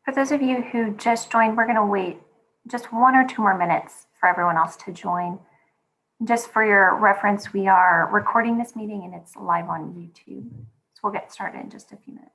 For those of you who just joined, we're going to wait just 1 or 2 more minutes for everyone else to join. Just for your reference, we are recording this meeting and it's live on YouTube. So we'll get started in just a few minutes.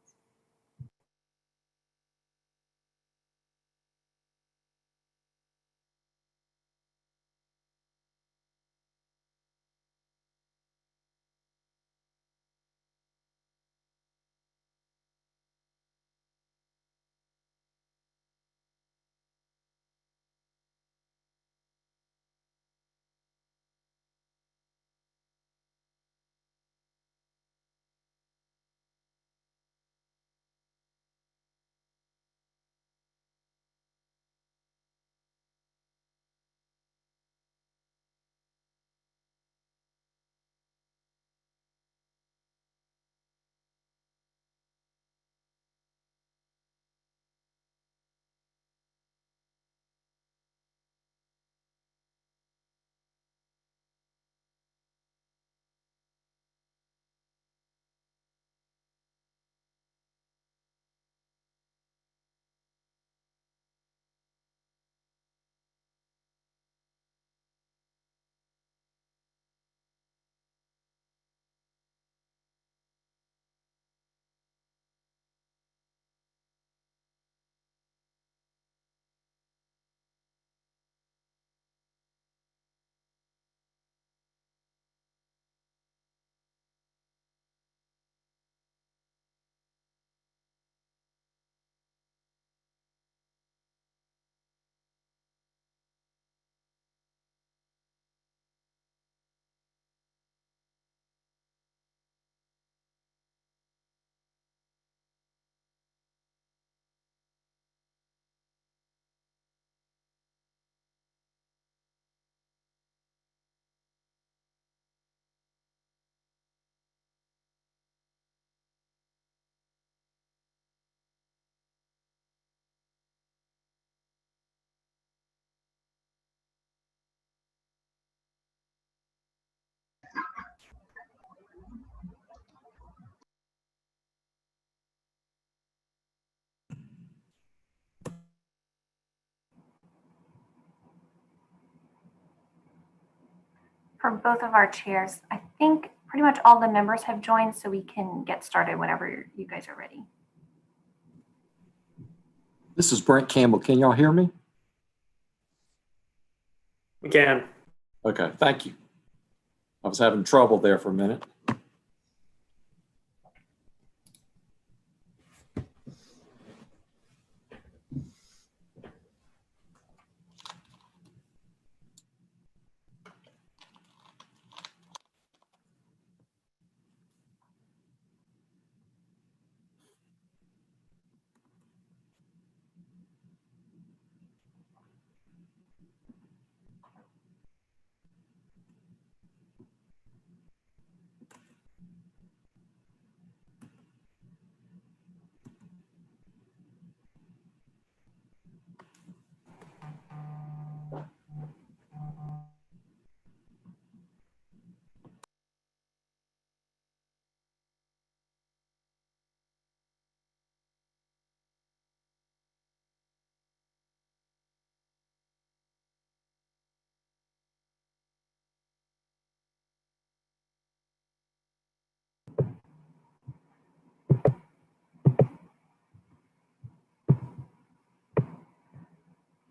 For both of our chairs, I think pretty much all the members have joined, so we can get started whenever you guys are ready. This is Brent Campbell. Can y'all hear me? We can. Okay, thank you. I was having trouble there for a minute.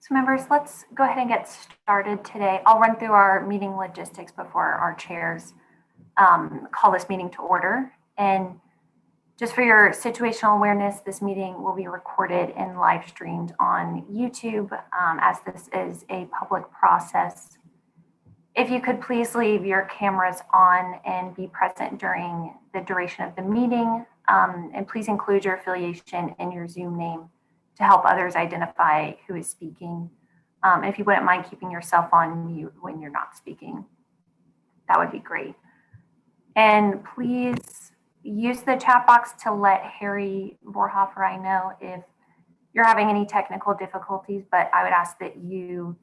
So members, let's go ahead and get started today. I'll run through our meeting logistics before our chairs call this meeting to order. And just for your situational awareness, this meeting will be recorded and live streamed on YouTube as this is a public process. If you could please leave your cameras on and be present during the duration of the meeting, and please include your affiliation and your Zoom name to help others identify who is speaking. If you wouldn't mind keeping yourself on mute when you're not speaking, that would be great. And please use the chat box to let Harry Vorhofer know if you're having any technical difficulties, but I would ask that you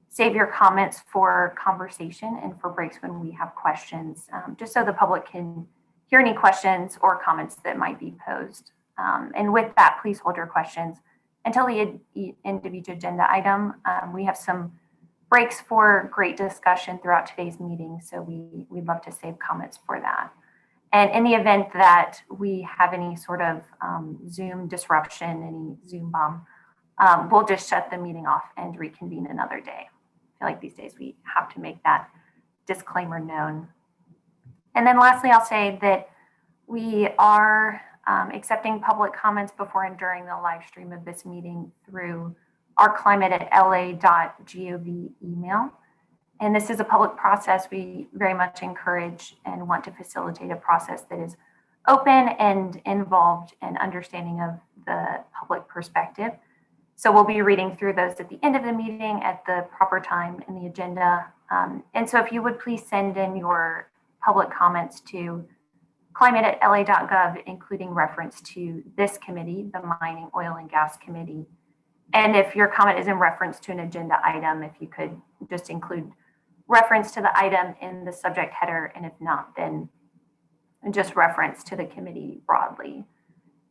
save your comments for conversation and for breaks when we have questions, just so the public can hear any questions or comments that might be posed. And with that, please hold your questions until the end of each agenda item. We have some breaks for great discussion throughout today's meeting, so we'd love to save comments for that. And in the event that we have any sort of Zoom disruption, any Zoom bomb, we'll just shut the meeting off and reconvene another day. I feel like these days we have to make that disclaimer known. And then lastly, I'll say that we are accepting public comments before and during the live stream of this meeting through our climate@la.gov email. And this is a public process. We very much encourage and want to facilitate a process that is open and involved and understanding of the public perspective. So we'll be reading through those at the end of the meeting at the proper time in the agenda. And so if you would please send in your public comments to climate@la.gov, including reference to this committee, the Mining, Oil, and Gas Committee. And if your comment is in reference to an agenda item, if you could just include reference to the item in the subject header, and if not, then just reference to the committee broadly.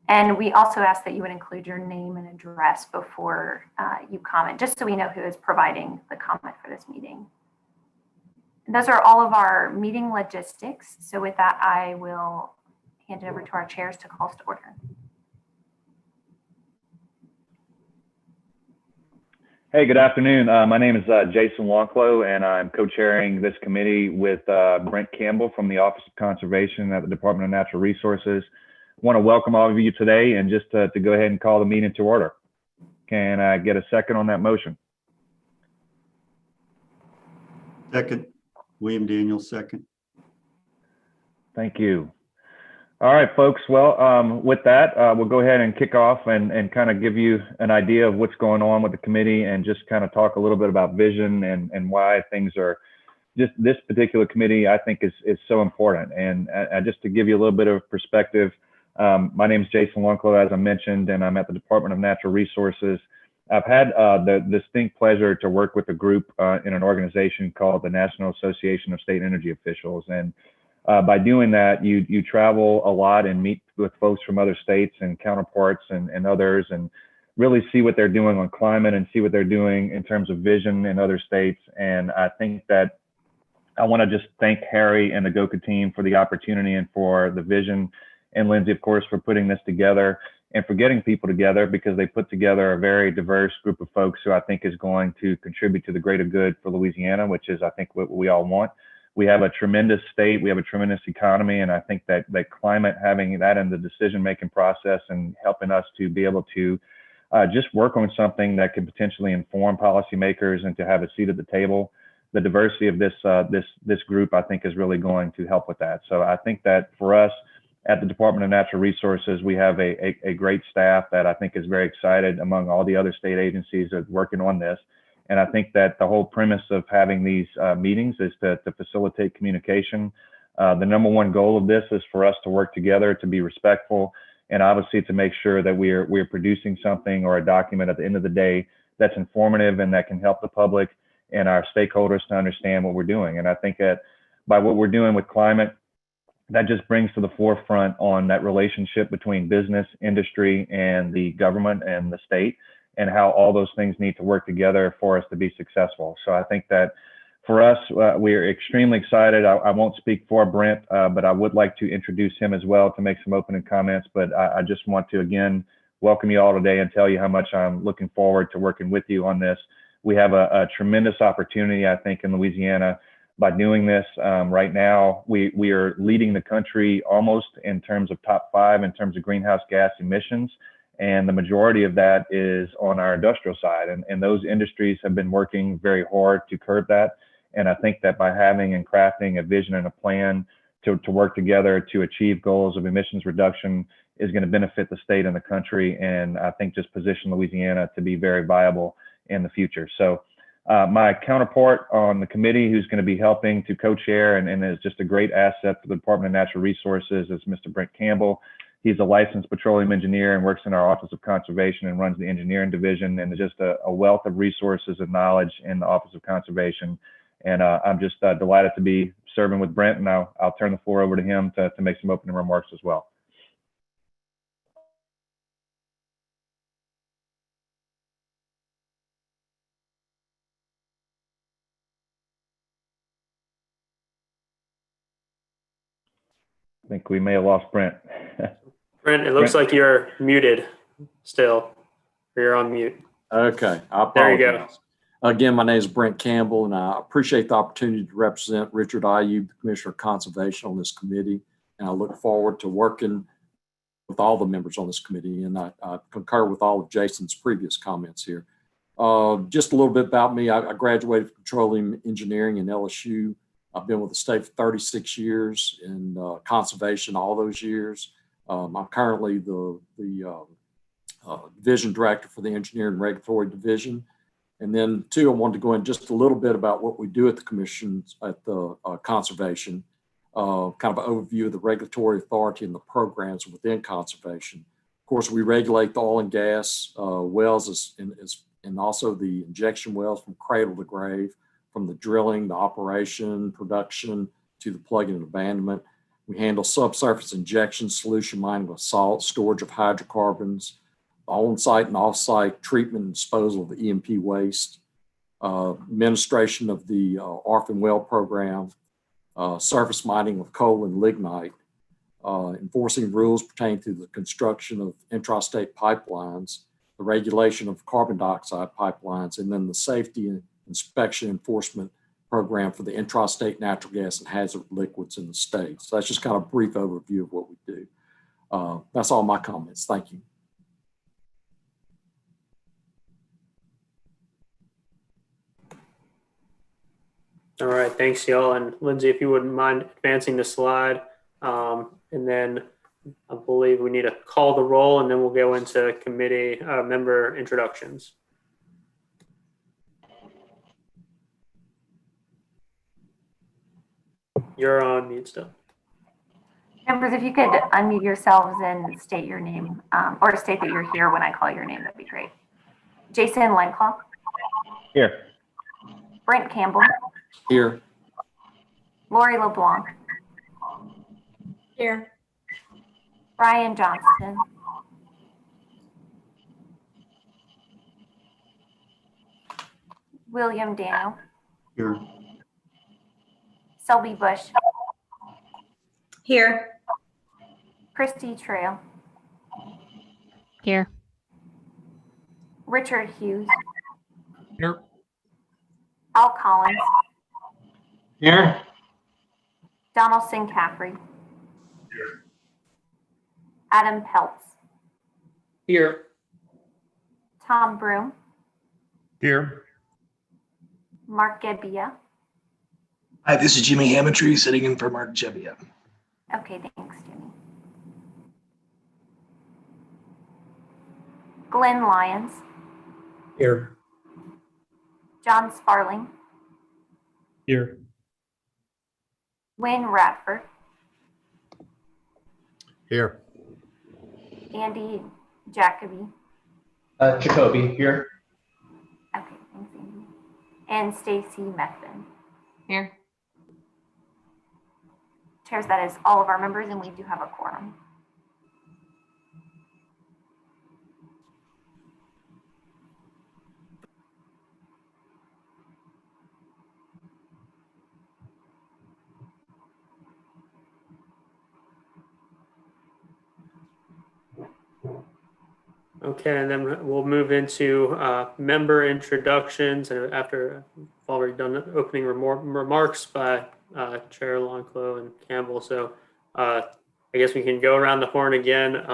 And we also ask that you would include your name and address before you comment, just so we know who is providing the comment for this meeting. And those are all of our meeting logistics. So with that, I will hand it over to our chairs to call us to order. Hey, good afternoon. My name is Jason Wonklow, and I'm co-chairing this committee with Brent Campbell from the Office of Conservation at the Department of Natural Resources. I want to welcome all of you today, and just to go ahead and call the meeting to order. Can I get a second on that motion? Second. William Daniels, second. Thank you. All right, folks. Well, with that, we'll go ahead and kick off and kind of give you an idea of what's going on with the committee, and just kind of talk a little bit about vision and why things are just this particular committee, I think, is so important. And just to give you a little bit of perspective, my name is Jason Wonklow, as I mentioned, and I'm at the Department of Natural Resources. I've had the distinct pleasure to work with a group in an organization called the National Association of State Energy Officials. And by doing that, you travel a lot and meet with folks from other states and counterparts and others, and really see what they're doing on climate and see what they're doing in terms of vision in other states. And I think that I want to just thank Harry and the GOCA team for the opportunity and for the vision, and Lindsay, of course, for putting this together and for getting people together, because they put together a very diverse group of folks who I think is going to contribute to the greater good for Louisiana, which is, I think, what we all want. We have a tremendous state, we have a tremendous economy, and I think that climate, having that in the decision-making process and helping us to be able to just work on something that can potentially inform policymakers and to have a seat at the table. The diversity of this group, I think, is really going to help with that. So I think that for us at the Department of Natural Resources, we have a great staff that I think is very excited among all the other state agencies that are working on this. And I think that the whole premise of having these meetings is to facilitate communication. The number one goal of this is for us to work together, to be respectful, and obviously to make sure that we're producing something or a document at the end of the day that's informative and that can help the public and our stakeholders to understand what we're doing. And I think that by what we're doing with climate, that just brings to the forefront on that relationship between business, industry, and the government and the state, and how all those things need to work together for us to be successful. So I think that for us, we're extremely excited. I won't speak for Brent, but I would like to introduce him as well to make some opening comments. But I just want to, again, welcome you all today and tell you how much I'm looking forward to working with you on this. We have a tremendous opportunity, I think, in Louisiana. By doing this right now, we are leading the country almost in terms of top 5 in terms of greenhouse gas emissions. And the majority of that is on our industrial side. And those industries have been working very hard to curb that. And I think that by having and crafting a vision and a plan to work together to achieve goals of emissions reduction is going to benefit the state and the country. And I think just position Louisiana to be very viable in the future. So my counterpart on the committee, who's going to be helping to co-chair and is just a great asset to the Department of Natural Resources, is Mr. Brent Campbell. He's a licensed petroleum engineer and works in our Office of Conservation and runs the engineering division, and is just a wealth of resources and knowledge in the Office of Conservation. And I'm just delighted to be serving with Brent, and I'll turn the floor over to him to make some opening remarks as well. think we may have lost Brent. Brent, it looks like you're muted still, or you're on mute. Okay, I There you go. apologize. Again, my name is Brent Campbell, and I appreciate the opportunity to represent Richard Ayub, the Commissioner of Conservation, on this committee. And I look forward to working with all the members on this committee, and I concur with all of Jason's previous comments here. Just a little bit about me. I graduated from petroleum engineering in LSU. I've been with the state for 36 years in conservation all those years. I'm currently the division director for the engineering and regulatory division. And then two, I wanted to go in just a little bit about what we do at the commission at the conservation, kind of an overview of the regulatory authority and the programs within conservation. Of course, we regulate the oil and gas wells and also the injection wells from cradle to grave, from the drilling, the operation, production, to the plugging and abandonment. We handle subsurface injection, solution mining of salt, storage of hydrocarbons, on-site and off-site treatment and disposal of the E&P waste, administration of the orphan well program, surface mining of coal and lignite, enforcing rules pertaining to the construction of intrastate pipelines, the regulation of carbon dioxide pipelines, and then the safety and inspection enforcement program for the intrastate natural gas and hazard liquids in the state. So that's just kind of a brief overview of what we do. That's all my comments. Thank you. All right, thanks y'all. And Lindsay, if you wouldn't mind advancing the slide. And then I believe we need to call the roll, and then we'll go into committee member introductions. You're on mute still. Members, if you could unmute yourselves and state your name, or state that you're here when I call your name, that'd be great. Jason Lenclaw. Here. Brent Campbell. Here. Lori LeBlanc. Here. Brian Johnston. William Daniel. Here. Selby Bush. Here. Christy Trail. Here. Richard Hughes. Here. Al Collins. Here. Donaldson Caffrey. Here. Adam Peltz. Here. Tom Broom. Here. Mark Gebbia. Hi, this is Jimmy Hammontree sitting in for Mark Gebbia. Okay, thanks, Jimmy. Glenn Lyons. Here. John Sparling. Here. Wayne Radford. Here. Andy Jacoby. Jacoby, here. Okay, thanks, Andy. And Stacy Methvin. Here. Chairs, that is all of our members, and we do have a quorum. Okay, and then we'll move into member introductions. And after we've already done the opening remarks by Chair Lonclo and Campbell. So I guess we can go around the horn again.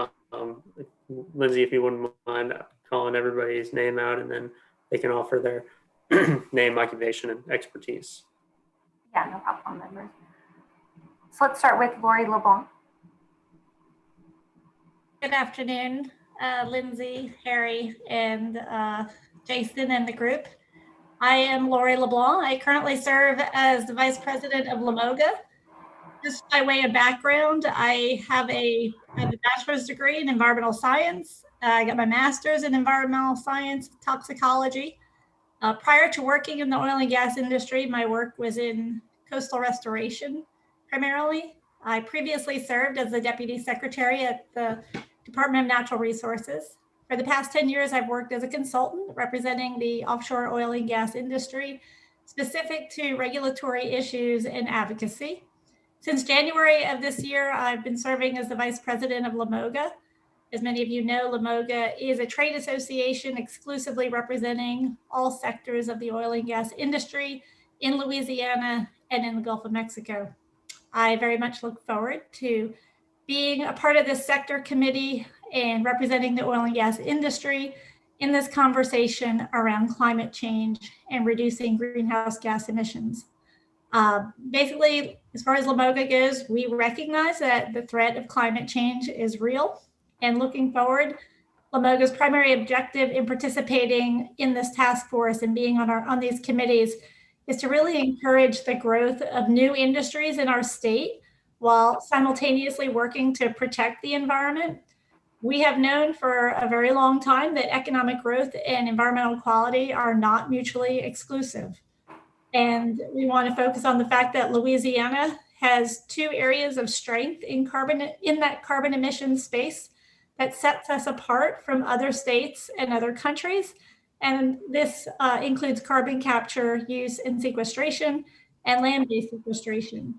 Lindsay, if you wouldn't mind calling everybody's name out, and then they can offer their name, occupation, and expertise. Yeah, no problem, members. So let's start with Lori LeBlanc. Good afternoon, Lindsay, Harry, and Jason and the group. I am Lori LeBlanc. I currently serve as the Vice President of LaMoga. Just by way of background, I have a bachelor's degree in environmental science. I got my master's in environmental science, toxicology. Prior to working in the oil and gas industry, my work was in coastal restoration primarily. I previously served as the Deputy Secretary at the Department of Natural Resources. For the past 10 years, I've worked as a consultant representing the offshore oil and gas industry, specific to regulatory issues and advocacy. Since January of this year, I've been serving as the Vice President of LAMOGA. As many of you know, LAMOGA is a trade association exclusively representing all sectors of the oil and gas industry in Louisiana and in the Gulf of Mexico. I very much look forward to being a part of this sector committee and representing the oil and gas industry in this conversation around climate change and reducing greenhouse gas emissions. Basically, as far as LAMOGA goes, we recognize that the threat of climate change is real. And looking forward, LAMOGA's primary objective in participating in this task force and being on these committees is to really encourage the growth of new industries in our state while simultaneously working to protect the environment. We have known for a very long time that economic growth and environmental quality are not mutually exclusive. And we want to focus on the fact that Louisiana has two areas of strength in that carbon emissions space that sets us apart from other states and other countries. And this includes carbon capture, use, and sequestration, and land-based sequestration.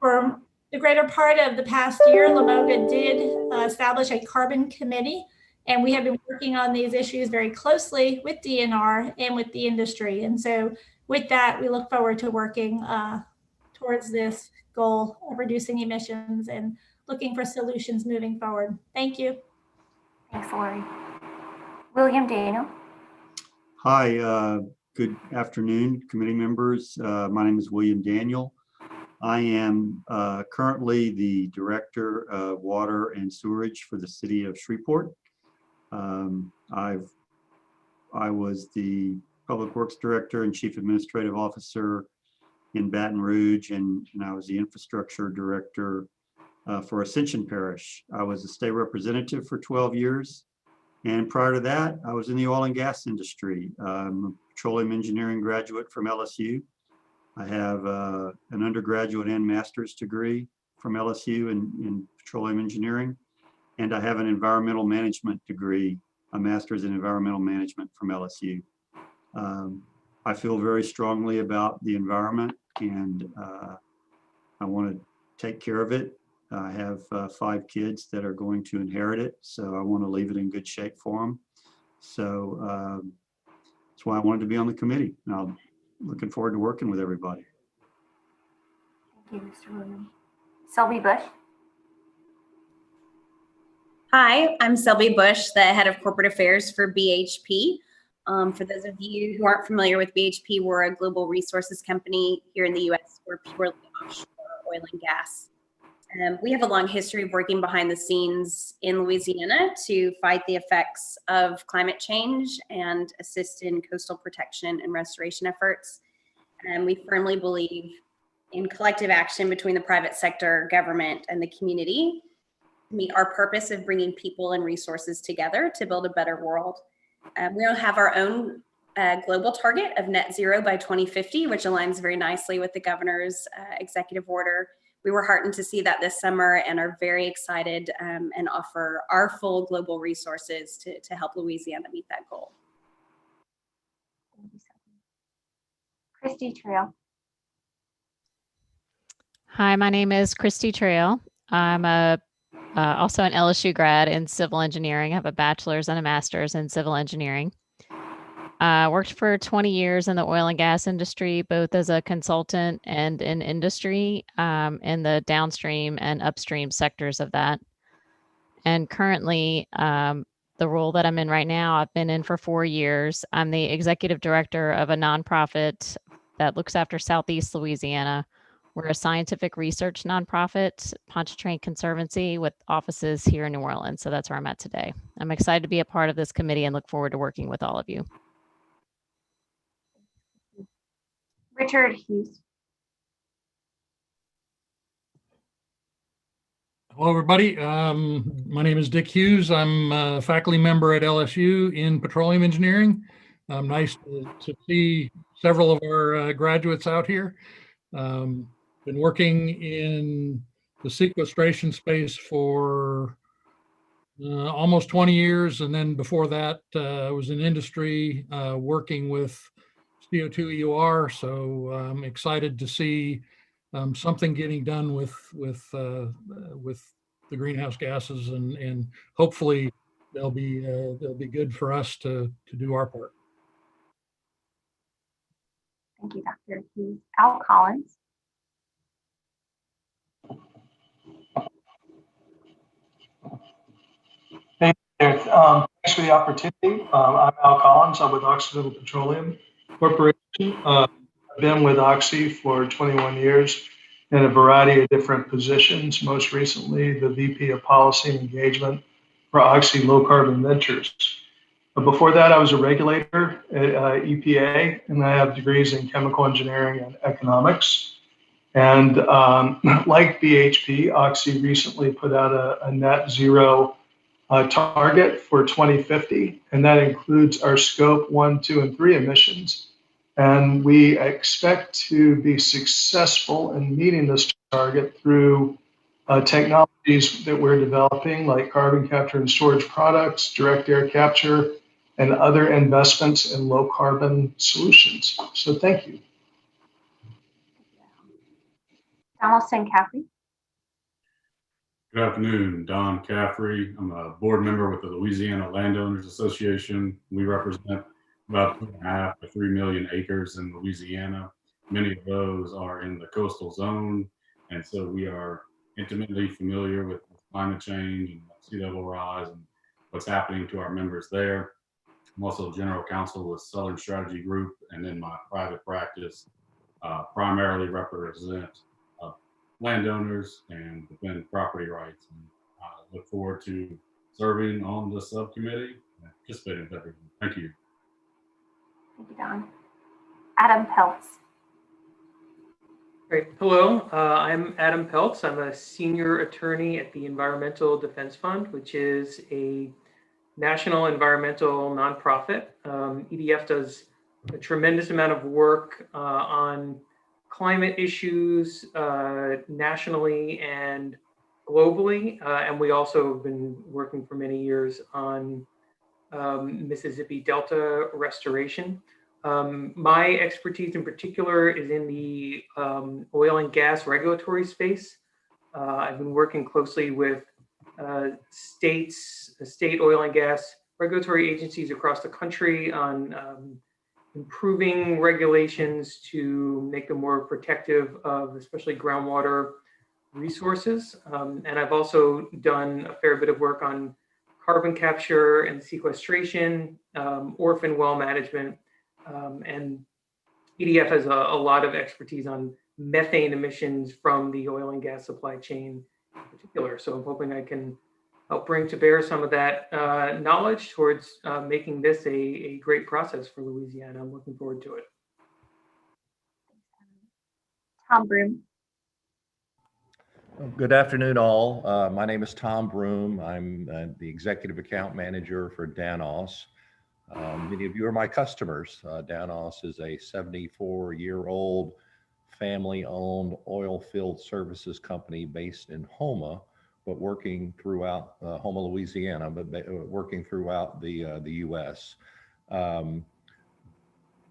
For the greater part of the past year, LAMOGA did establish a carbon committee, and we have been working on these issues very closely with DNR and with the industry. And so with that, we look forward to working towards this goal of reducing emissions and looking for solutions moving forward. Thank you. Thanks, Lori. William Daniel. Hi, good afternoon, committee members. My name is William Daniel. I am currently the Director of Water and Sewerage for the City of Shreveport. I was the Public Works Director and Chief Administrative Officer in Baton Rouge, and I was the Infrastructure Director for Ascension Parish. I was a state representative for 12 years. And prior to that, I was in the oil and gas industry. I'm a petroleum engineering graduate from LSU. I have an undergraduate and master's degree from LSU in petroleum engineering. And I have an environmental management degree, a master's in environmental management from LSU. I feel very strongly about the environment, and I want to take care of it. I have 5 kids that are going to inherit it, so I want to leave it in good shape for them. So that's why I wanted to be on the committee. And I'm looking forward to working with everybody. Thank you, Mr. William. Selby Bush. Hi, I'm Selby Bush, the head of corporate affairs for BHP. For those of you who aren't familiar with BHP, we're a global resources company here in the US. We're purely offshore oil and gas. We have a long history of working behind the scenes in Louisiana to fight the effects of climate change and assist in coastal protection and restoration efforts. And we firmly believe in collective action between the private sector, government, and the community to meet our purpose of bringing people and resources together to build a better world. We don't have our own global target of net zero by 2050, which aligns very nicely with the governor's executive order. We were heartened to see that this summer and are very excited and offer our full global resources to help Louisiana meet that goal. Christy Trail. Hi, my name is Christy Trail. I'm also an LSU grad in civil engineering. I have a bachelor's and a master's in civil engineering. Worked for 20 years in the oil and gas industry, both as a consultant and in industry, in the downstream and upstream sectors of that. And currently, the role that I'm in right now, I've been in for 4 years. I'm the executive director of a nonprofit that looks after Southeast Louisiana. We're a scientific research nonprofit, Pontchartrain Conservancy, with offices here in New Orleans. So that's where I'm at today. I'm excited to be a part of this committee and look forward to working with all of you. Richard Hughes. Hello, everybody. My name is Dick Hughes. I'm a faculty member at LSU in petroleum engineering. Nice to see several of our graduates out here. Been working in the sequestration space for almost 20 years. And then before that, I was in industry working with CO2 EOR. So I'm excited to see something getting done with the greenhouse gases, and hopefully they'll be good for us to do our part. Thank you, Dr. Hughes. Al Collins. Hey there. Thanks for the opportunity. I'm Al Collins. I'm with Occidental Petroleum Corporation. I've been with Oxy for 21 years in a variety of different positions, most recently the VP of Policy and Engagement for Oxy Low Carbon Ventures. But before that, I was a regulator at EPA, and I have degrees in chemical engineering and economics. And like BHP, Oxy recently put out a net zero target for 2050, and that includes our scope 1, 2, and 3 emissions. And we expect to be successful in meeting this target through technologies that we're developing, like carbon capture and storage products, direct air capture, and other investments in low carbon solutions. So thank you. Donaldson Caffrey. Good afternoon, Don Caffrey. I'm a board member with the Louisiana Landowners Association. We represent about 2.5 to 3 million acres in Louisiana. Many of those are in the coastal zone, and so we are intimately familiar with climate change and sea level rise and what's happening to our members there. I'm also general counsel with Southern Strategy Group, and in my private practice, primarily represent landowners and defend property rights. And I look forward to serving on the subcommittee and participating with everyone. Thank you. Thank you, Don. Adam Peltz. Great. Hello, I'm Adam Peltz. I'm a senior attorney at the Environmental Defense Fund, which is a national environmental nonprofit. EDF does a tremendous amount of work on climate issues nationally and globally. And we also have been working for many years on Mississippi Delta restoration. My expertise in particular is in the oil and gas regulatory space. I've been working closely with state oil and gas regulatory agencies across the country on improving regulations to make them more protective of especially groundwater resources. And I've also done a fair bit of work on carbon capture and sequestration, orphan well management, and EDF has a lot of expertise on methane emissions from the oil and gas supply chain in particular. So I'm hoping I can help bring to bear some of that knowledge towards making this a great process for Louisiana. I'm looking forward to it. Tom Broom. Good afternoon, all. My name is Tom Broom. I'm the Executive Account Manager for Danos. Many of you are my customers. Danos is a 74-year-old family-owned oil field services company based in Houma, but working throughout Houma, Louisiana, but working throughout the U.S.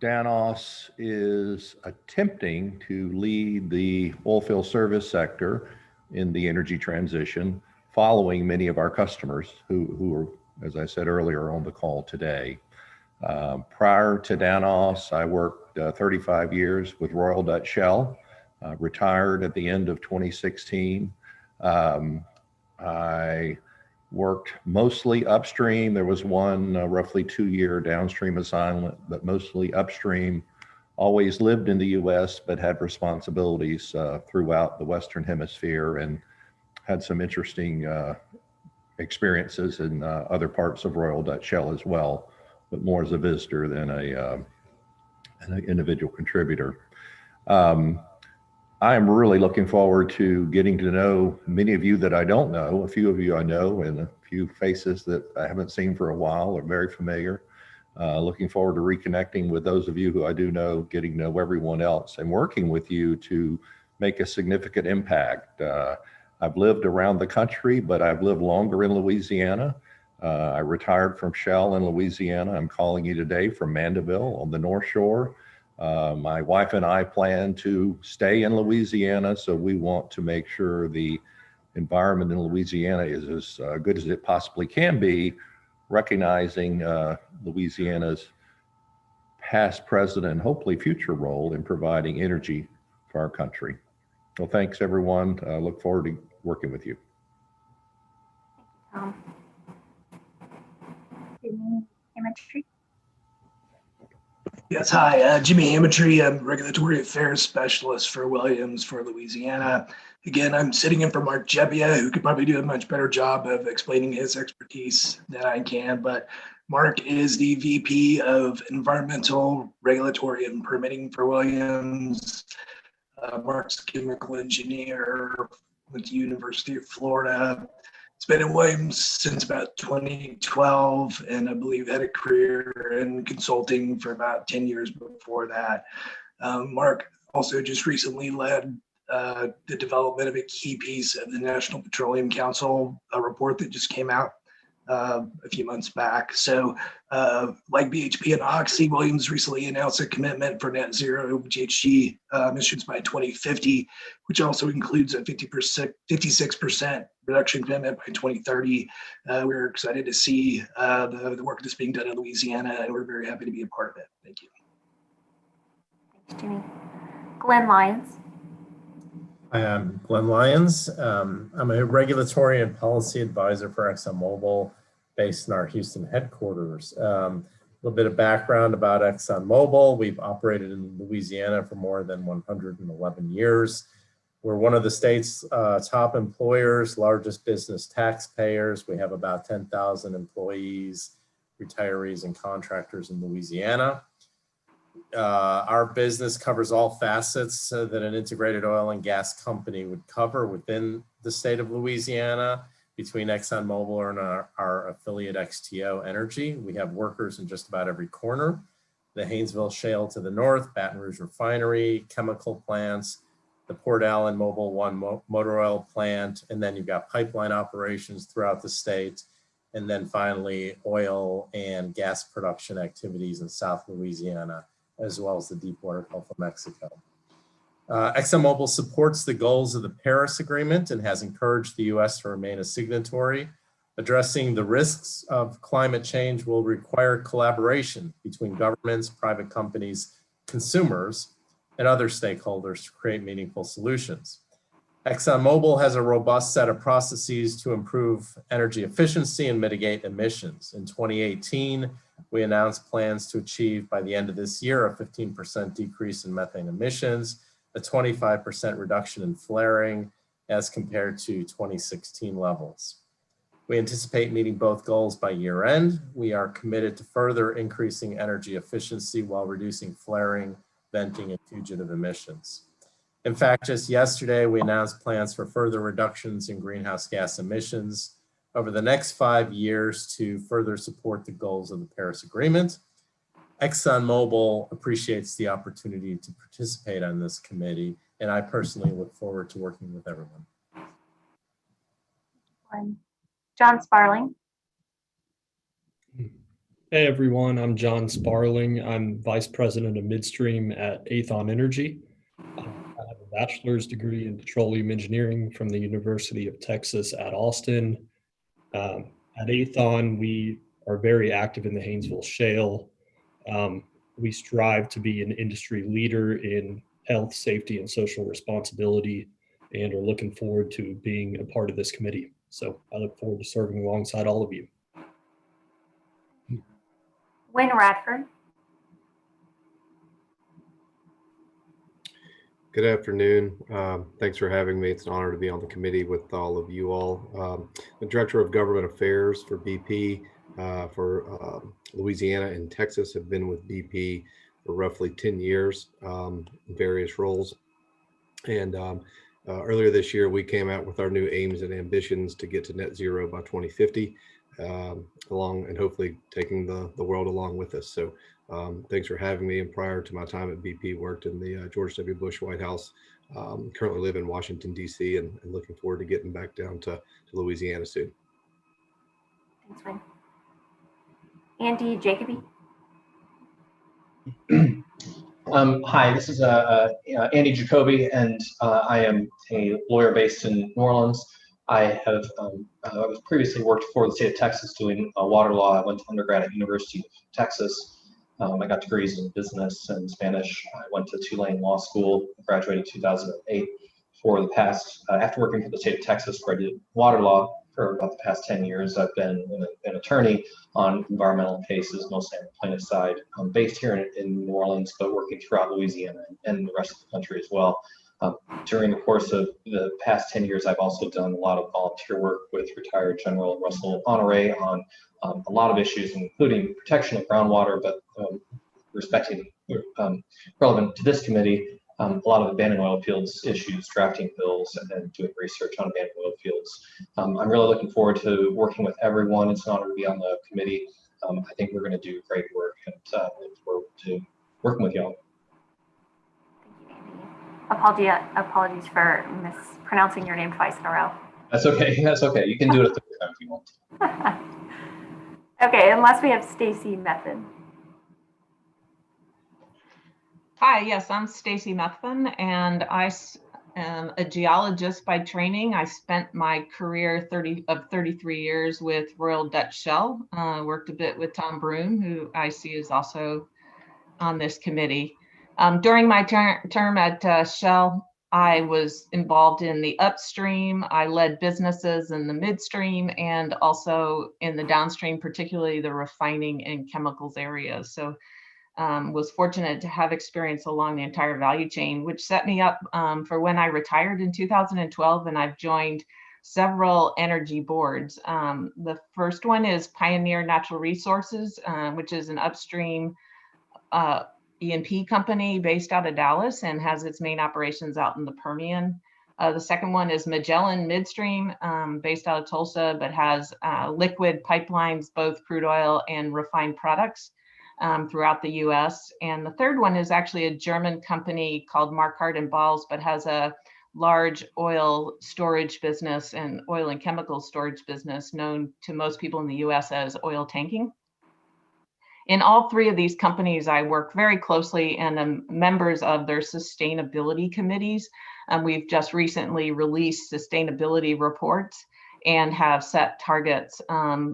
Danos is attempting to lead the oilfield service sector in the energy transition, following many of our customers who are, as I said earlier, on the call today. Prior to Danos, I worked 35 years with Royal Dutch Shell, retired at the end of 2016. I worked mostly upstream. There was one roughly 2-year downstream assignment, but mostly upstream. Always lived in the US, but had responsibilities throughout the Western Hemisphere and had some interesting experiences in other parts of Royal Dutch Shell as well, but more as a visitor than an individual contributor. I am really looking forward to getting to know many of you that I don't know. A few of you I know, and a few faces that I haven't seen for a while are very familiar. Looking forward to reconnecting with those of you who I do know, getting to know everyone else, and working with you to make a significant impact. I've lived around the country, but I've lived longer in Louisiana. I retired from Shell in Louisiana. I'm calling you today from Mandeville on the North Shore. My wife and I plan to stay in Louisiana, so we want to make sure the environment in Louisiana is as good as it possibly can be, recognizing Louisiana's past, present, and hopefully future role in providing energy for our country. Well, thanks everyone. Look forward to working with you. Jimmy Hammontree. Yes, hi, Jimmy Hammontree. I'm Regulatory Affairs Specialist for Williams for Louisiana. Again, I'm sitting in for Mark Jebbia, who could probably do a much better job of explaining his expertise than I can. But Mark is the VP of Environmental, Regulatory, and Permitting for Williams. Mark's a chemical engineer, went to University of Florida. It's been in Williams since about 2012, and I believe had a career in consulting for about 10 years before that. Mark also just recently led the development of a key piece of the National Petroleum Council, a report that just came out a few months back. So like BHP and Oxy, Williams recently announced a commitment for net zero GHG emissions by 2050, which also includes a 56% reduction commitment by 2030. We're excited to see the work that's being done in Louisiana, and we're very happy to be a part of it. Thank you. Thanks, Jimmy. Glenn Lyons. Hi, I'm Glenn Lyons. I'm a regulatory and policy advisor for ExxonMobil based in our Houston headquarters. A little bit of background about ExxonMobil. We've operated in Louisiana for more than 111 years. We're one of the state's top employers, largest business taxpayers. We have about 10,000 employees, retirees, and contractors in Louisiana. Our business covers all facets that an integrated oil and gas company would cover within the state of Louisiana between ExxonMobil and our affiliate XTO Energy. We have workers in just about every corner. The Haynesville Shale to the north, Baton Rouge Refinery, chemical plants, the Port Allen Mobile One motor oil plant, and then you've got pipeline operations throughout the state. And then finally, oil and gas production activities in South Louisiana, as well as the Deepwater Gulf of Mexico. ExxonMobil supports the goals of the Paris Agreement and has encouraged the US to remain a signatory. Addressing the risks of climate change will require collaboration between governments, private companies, consumers, and other stakeholders to create meaningful solutions. ExxonMobil has a robust set of processes to improve energy efficiency and mitigate emissions. In 2018, we announced plans to achieve by the end of this year a 15% decrease in methane emissions, a 25% reduction in flaring as compared to 2016 levels. We anticipate meeting both goals by year end. We are committed to further increasing energy efficiency while reducing flaring, venting, and fugitive emissions. In fact, just yesterday, we announced plans for further reductions in greenhouse gas emissions over the next 5 years to further support the goals of the Paris Agreement. ExxonMobil appreciates the opportunity to participate on this committee, and I personally look forward to working with everyone. John Sparling. Hey everyone, I'm John Sparling. I'm Vice President of Midstream at Aethon Energy. I have a bachelor's degree in petroleum engineering from the University of Texas at Austin. At Aethon, we are very active in the Haynesville Shale. We strive to be an industry leader in health, safety, and social responsibility, and are looking forward to being a part of this committee. So I look forward to serving alongside all of you. Wayne Radford. Good afternoon. Thanks for having me. It's an honor to be on the committee with all of you all. The Director of Government Affairs for BP for Louisiana and Texas. Have been with BP for roughly 10 years in various roles. And earlier this year, we came out with our new aims and ambitions to get to net zero by 2050, along and hopefully taking the world along with us. So thanks for having me. And prior to my time at BP, worked in the George W. Bush White House. Currently live in Washington, D.C. and looking forward to getting back down to Louisiana soon. Thanks, Wayne. Andy Jacoby. Hi, this is Andy Jacoby, and I am a lawyer based in New Orleans. I have I was previously worked for the state of Texas doing water law. I went to undergrad at University of Texas. I got degrees in business and Spanish. I went to Tulane Law School, graduated in 2008. For the past, after working for the state of Texas, where I did water law for about the past 10 years, I've been an attorney on environmental cases, mostly on the plaintiff side. I'm based here in New Orleans, but working throughout Louisiana and the rest of the country as well. During the course of the past 10 years, I've also done a lot of volunteer work with retired General Russell Honore on a lot of issues, including protection of groundwater, but respecting relevant to this committee, a lot of abandoned oil fields issues, drafting bills, and then doing research on abandoned oil fields. I'm really looking forward to working with everyone. It's an honor to be on the committee. I think we're going to do great work, and look forward to working with y'all. Apologies for mispronouncing your name twice in a row. That's okay. That's okay. You can do it a third time if you want. Okay, unless we have Stacy Method. Hi, yes, I'm Stacy Methvin, and I am a geologist by training. I spent my career 33 years with Royal Dutch Shell. Worked a bit with Tom Broom, who I see is also on this committee. During my term at Shell, I was involved in the upstream. I led businesses in the midstream and also in the downstream, particularly the refining and chemicals areas. So was fortunate to have experience along the entire value chain, which set me up for when I retired in 2012, and I've joined several energy boards. The first one is Pioneer Natural Resources, which is an upstream E&P company based out of Dallas and has its main operations out in the Permian. The second one is Magellan Midstream, based out of Tulsa, but has liquid pipelines, both crude oil and refined products throughout the US. And the third one is actually a German company called Marquardt and Balls, but has a large oil storage business and oil and chemical storage business known to most people in the US as oil tanking. In all three of these companies, I work very closely and am members of their sustainability committees. We've just recently released sustainability reports and have set targets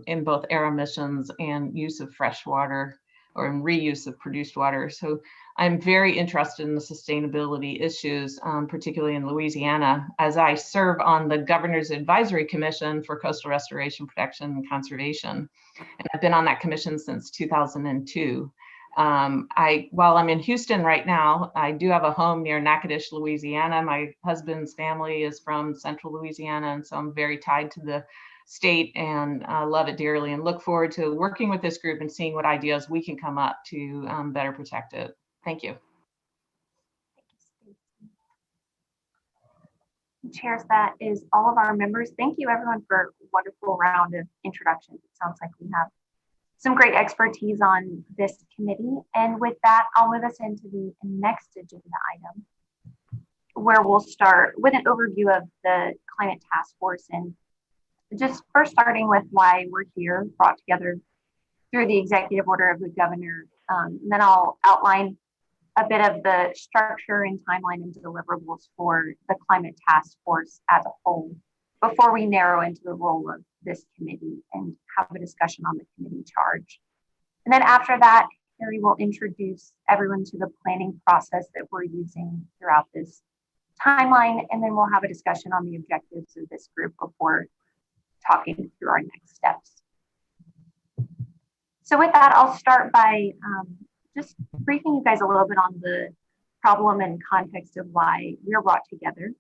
in both air emissions and use of fresh water or in reuse of produced water. So I'm very interested in the sustainability issues, particularly in Louisiana, as I serve on the Governor's Advisory Commission for Coastal Restoration, Protection, and Conservation. And I've been on that commission since 2002. While I'm in Houston right now, I do have a home near Natchitoches, Louisiana. My husband's family is from central Louisiana, and so I'm very tied to the state and love it dearly and look forward to working with this group and seeing what ideas we can come up to better protect it. Thank you. Chairs, that is all of our members. Thank you everyone for a wonderful round of introductions. It sounds like we have some great expertise on this committee. And with that, I'll move us into the next agenda item, where we'll start with an overview of the Climate Task Force and just first starting with why we're here, brought together through the executive order of the governor. And then I'll outline a bit of the structure and timeline and deliverables for the Climate Task Force as a whole before we narrow into the role of this committee and have a discussion on the committee charge. And then after that, Harry will introduce everyone to the planning process that we're using throughout this timeline. And then we'll have a discussion on the objectives of this group before talking through our next steps. So with that, I'll start by just briefing you guys a little bit on the problem and context of why we're brought together.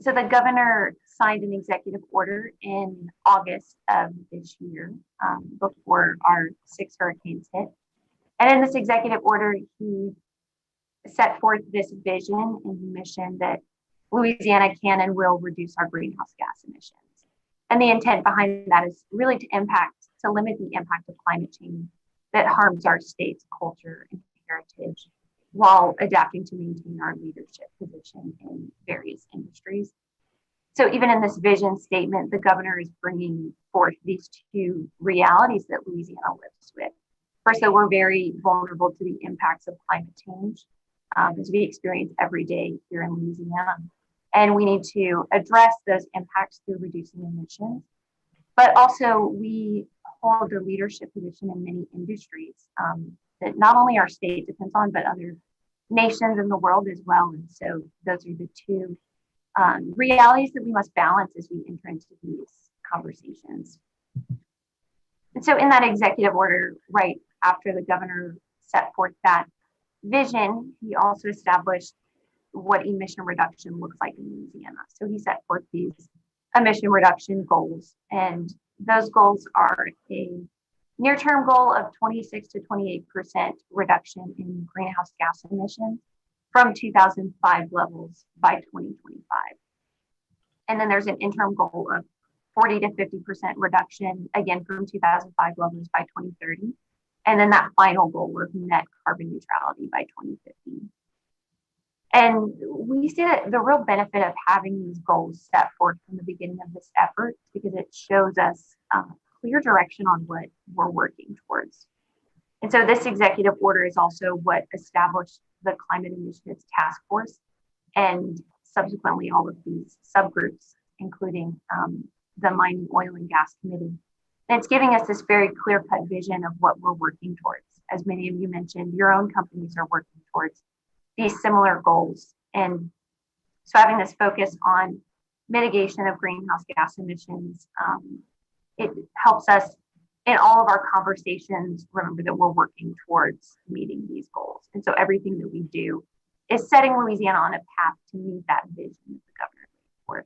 So the governor signed an executive order in August of this year before our 6 hurricanes hit. And in this executive order, he set forth this vision and mission that Louisiana can and will reduce our greenhouse gas emissions. And the intent behind that is really to limit the impact of climate change that harms our state's culture and heritage while adapting to maintain our leadership position in various industries. So even in this vision statement, the governor is bringing forth these two realities that Louisiana lives with. First, that we're very vulnerable to the impacts of climate change, as we experience every day here in Louisiana. And we need to address those impacts through reducing emissions. But also, we hold a leadership position in many industries that not only our state depends on, but other nations in the world as well. And so those are the two realities that we must balance as we enter into these conversations. And so in that executive order, right after the governor set forth that vision, he also established what emission reduction looks like in Louisiana. So he set forth these emission reduction goals, and those goals are a near-term goal of 26 to 28% reduction in greenhouse gas emissions from 2005 levels by 2025. And then there's an interim goal of 40 to 50% reduction, again, from 2005 levels by 2030. And then that final goal of net carbon neutrality by 2050. And we see that the real benefit of having these goals set forth from the beginning of this effort, because it shows us clear direction on what we're working towards. And so this executive order is also what established the Climate Initiatives Task Force and subsequently all of these subgroups, including the Mining, Oil, and Gas Committee. And it's giving us this very clear-cut vision of what we're working towards. As many of you mentioned, your own companies are working towards these similar goals. And so having this focus on mitigation of greenhouse gas emissions, it helps us in all of our conversations remember that we're working towards meeting these goals. And so everything that we do is setting Louisiana on a path to meet that vision that the governor laid forth.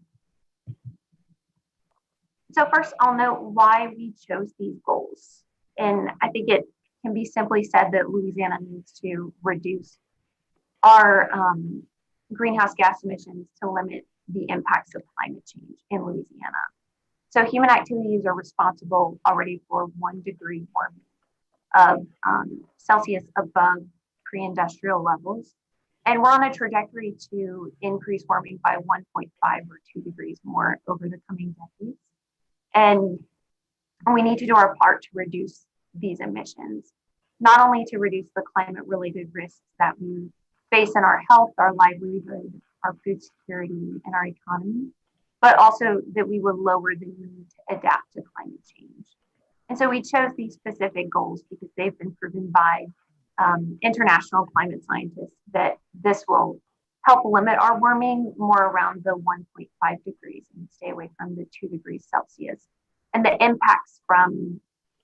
So first, I'll note why we chose these goals. And I think it can be simply said that Louisiana needs to reduce our greenhouse gas emissions to limit the impacts of climate change in Louisiana. So human activities are responsible already for 1 degree warming of Celsius above pre-industrial levels. And we're on a trajectory to increase warming by 1.5 or 2 degrees more over the coming decades. And we need to do our part to reduce these emissions, not only to reduce the climate-related risks that we face in our health, our livelihood, our food security, and our economy, but also that we would lower the need to adapt to climate change. And so we chose these specific goals because they've been proven by international climate scientists that this will help limit our warming more around the 1.5 degrees and stay away from the 2 degrees Celsius. And the impacts from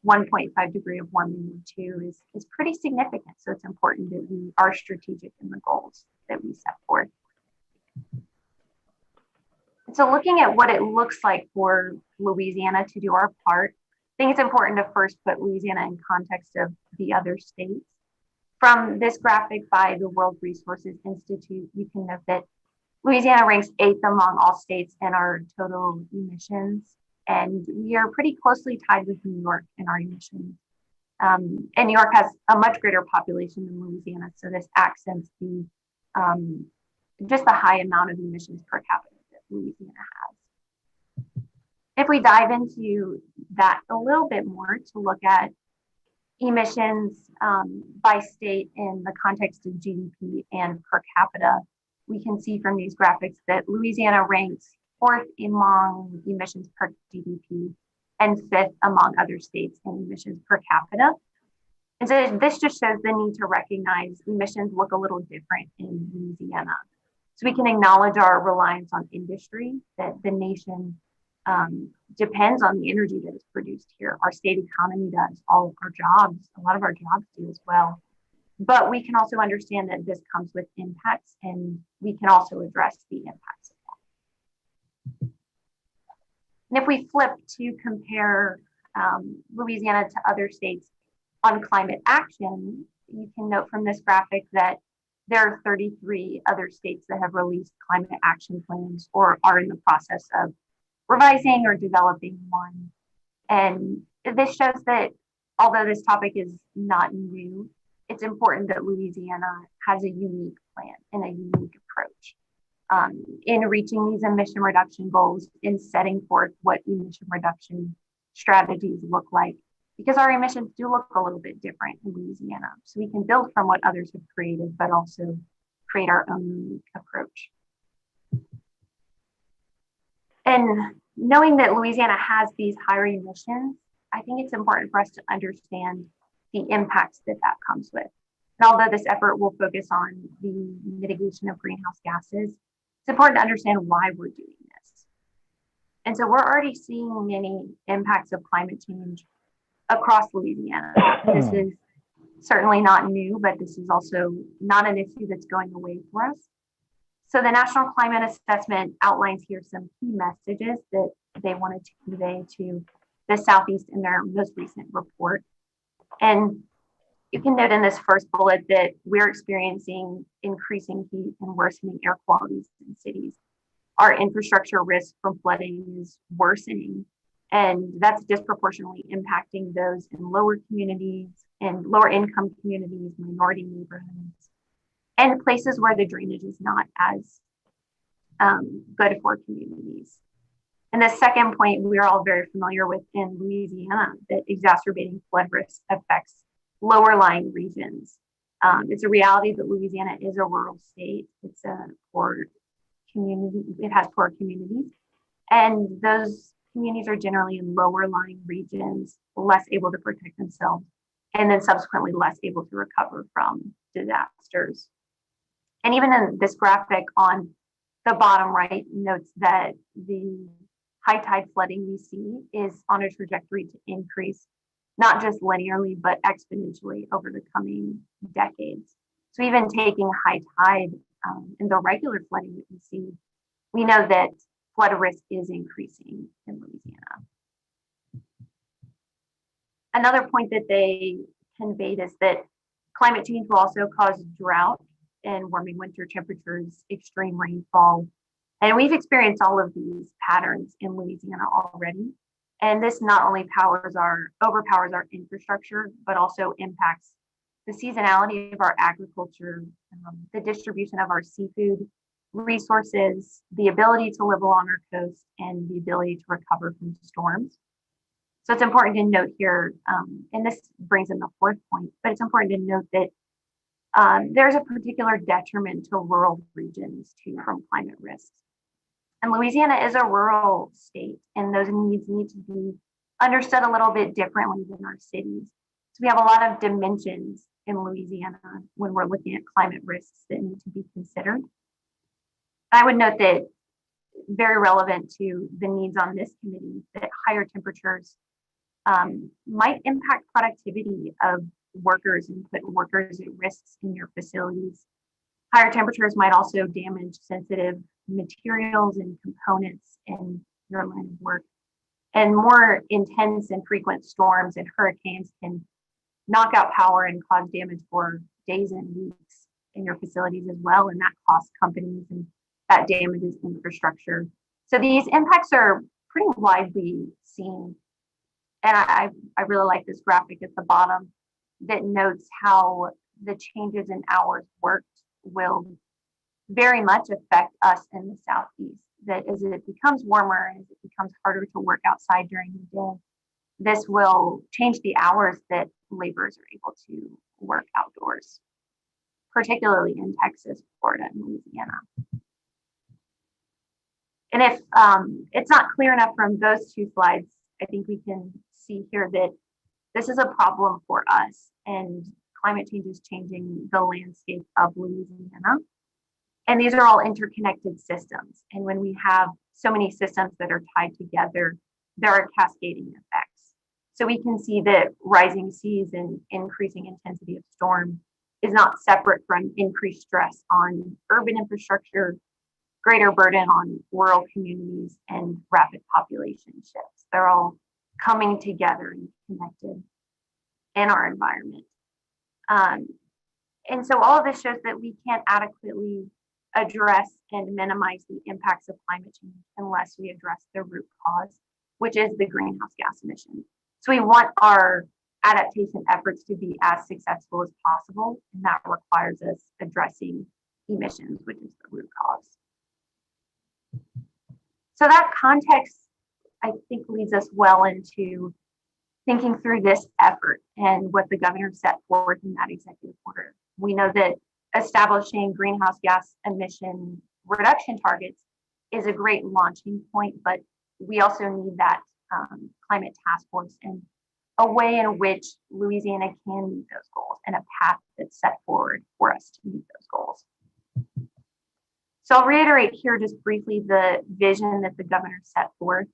1.5 degree of warming to is pretty significant. So it's important that we are strategic in the goals that we set forth. So looking at what it looks like for Louisiana to do our part, I think it's important to first put Louisiana in context of the other states. From this graphic by the World Resources Institute, you can note that Louisiana ranks 8th among all states in our total emissions. And we are pretty closely tied with New York in our emissions. And New York has a much greater population than Louisiana. So this accents the just the high amount of emissions per capita that Louisiana has. If we dive into that a little bit more to look at emissions by state in the context of GDP and per capita, we can see from these graphics that Louisiana ranks 4th among emissions per GDP and 5th among other states in emissions per capita. And so this just shows the need to recognize emissions look a little different in Louisiana. So we can acknowledge our reliance on industry, that the nation depends on the energy that is produced here. Our state economy does, all of our jobs, a lot of our jobs do as well. But we can also understand that this comes with impacts, and we can also address the impacts of that. And if we flip to compare Louisiana to other states on climate action, you can note from this graphic that there are 33 other states that have released climate action plans or are in the process of revising or developing one. And this shows that although this topic is not new, it's important that Louisiana has a unique plan and a unique approach in reaching these emission reduction goals, in setting forth what emission reduction strategies look like, because our emissions do look a little bit different in Louisiana. So we can build from what others have created, but also create our own unique approach. And knowing that Louisiana has these higher emissions, I think it's important for us to understand the impacts that that comes with. And although this effort will focus on the mitigation of greenhouse gases, it's important to understand why we're doing this. And so we're already seeing many impacts of climate change across Louisiana. This is certainly not new, but this is also not an issue that's going away for us. So the National Climate Assessment outlines here some key messages that they wanted to convey to the Southeast in their most recent report. And you can note in this first bullet that we're experiencing increasing heat and worsening air qualities in cities. Our infrastructure risk from flooding is worsening, and that's disproportionately impacting those in lower communities and lower income communities, minority neighborhoods, and places where the drainage is not as good for communities. And the second point we're all very familiar with in Louisiana, that exacerbating flood risk affects lower lying regions. It's a reality that Louisiana is a rural state. It's a poor community, it has poor communities. And those communities are generally in lower lying regions, less able to protect themselves, and then subsequently less able to recover from disasters. And even in this graphic on the bottom right notes that the high tide flooding we see is on a trajectory to increase, not just linearly, but exponentially over the coming decades. So even taking high tide in the regular flooding that we see, we know that flood risk is increasing in Louisiana. Another point that they conveyed is that climate change will also cause drought and warming winter temperatures, extreme rainfall. And we've experienced all of these patterns in Louisiana already. And this not only overpowers our infrastructure, but also impacts the seasonality of our agriculture, the distribution of our seafood resources, the ability to live along our coast, and the ability to recover from storms. So it's important to note here, and this brings in the fourth point, but it's important to note that there's a particular detriment to rural regions too from climate risks. And Louisiana is a rural state, and those needs need to be understood a little bit differently than our cities. So we have a lot of dimensions in Louisiana when we're looking at climate risks that need to be considered. I would note that very relevant to the needs on this committee, that higher temperatures might impact productivity of workers and put workers at risks in your facilities. Higher temperatures might also damage sensitive materials and components in your line of work. And more intense and frequent storms and hurricanes can knock out power and cause damage for days and weeks in your facilities as well. And that costs companies and that damages infrastructure. So these impacts are pretty widely seen. And I really like this graphic at the bottom that notes how the changes in hours worked will very much affect us in the Southeast. That as it becomes warmer and as it becomes harder to work outside during the day, this will change the hours that laborers are able to work outdoors, particularly in Texas, Florida, and Louisiana. And if it's not clear enough from those two slides, I think we can see here that this is a problem for us, and climate change is changing the landscape of Louisiana. And these are all interconnected systems. And when we have so many systems that are tied together, there are cascading effects. So we can see that rising seas and increasing intensity of storm is not separate from increased stress on urban infrastructure, greater burden on rural communities, and rapid population shifts. They're all coming together and connected in our environment. And so all of this shows that we can't adequately address and minimize the impacts of climate change unless we address the root cause, which is the greenhouse gas emissions. So we want our adaptation efforts to be as successful as possible, and that requires us addressing emissions, which is the root cause. So that context, I think, leads us well into thinking through this effort and what the governor set forth in that executive order. We know that establishing greenhouse gas emission reduction targets is a great launching point, but we also need that climate task force and a way in which Louisiana can meet those goals and a path that's set forward for us to meet those goals. So I'll reiterate here just briefly the vision that the governor set forth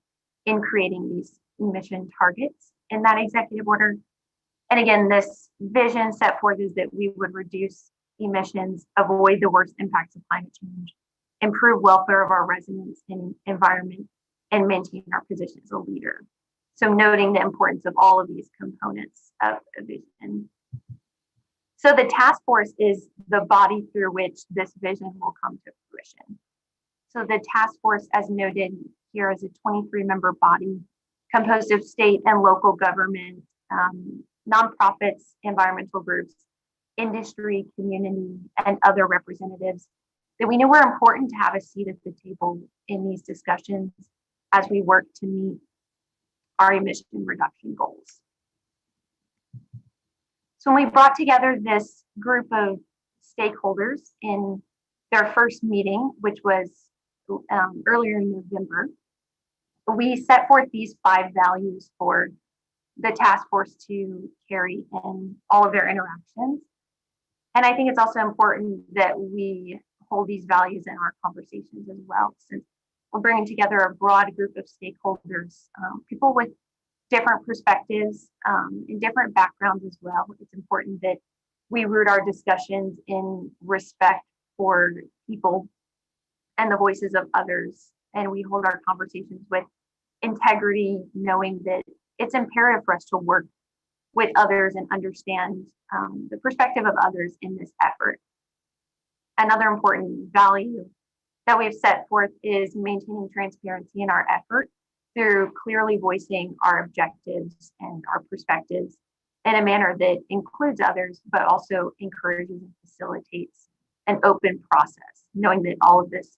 in creating these emission targets in that executive order. And again, this vision set forth is that we would reduce emissions, avoid the worst impacts of climate change, improve welfare of our residents and environment, and maintain our position as a leader. So noting the importance of all of these components of a vision. So the task force is the body through which this vision will come to fruition. So the task force, as noted here, is a 23-member body composed of state and local government, nonprofits, environmental groups, industry, community, and other representatives that we know were important to have a seat at the table in these discussions as we work to meet our emission reduction goals. So when we brought together this group of stakeholders in their first meeting, which was earlier in November, we set forth these 5 values for the task force to carry in all of their interactions. And I think it's also important that we hold these values in our conversations as well, since we're bringing together a broad group of stakeholders, people with different perspectives and different backgrounds as well. It's important that we root our discussions in respect for people and the voices of others, and we hold our conversations with integrity, knowing that it's imperative for us to work with others and understand the perspective of others in this effort. Another important value that we've set forth is maintaining transparency in our effort through clearly voicing our objectives and our perspectives in a manner that includes others, but also encourages and facilitates an open process, knowing that all of this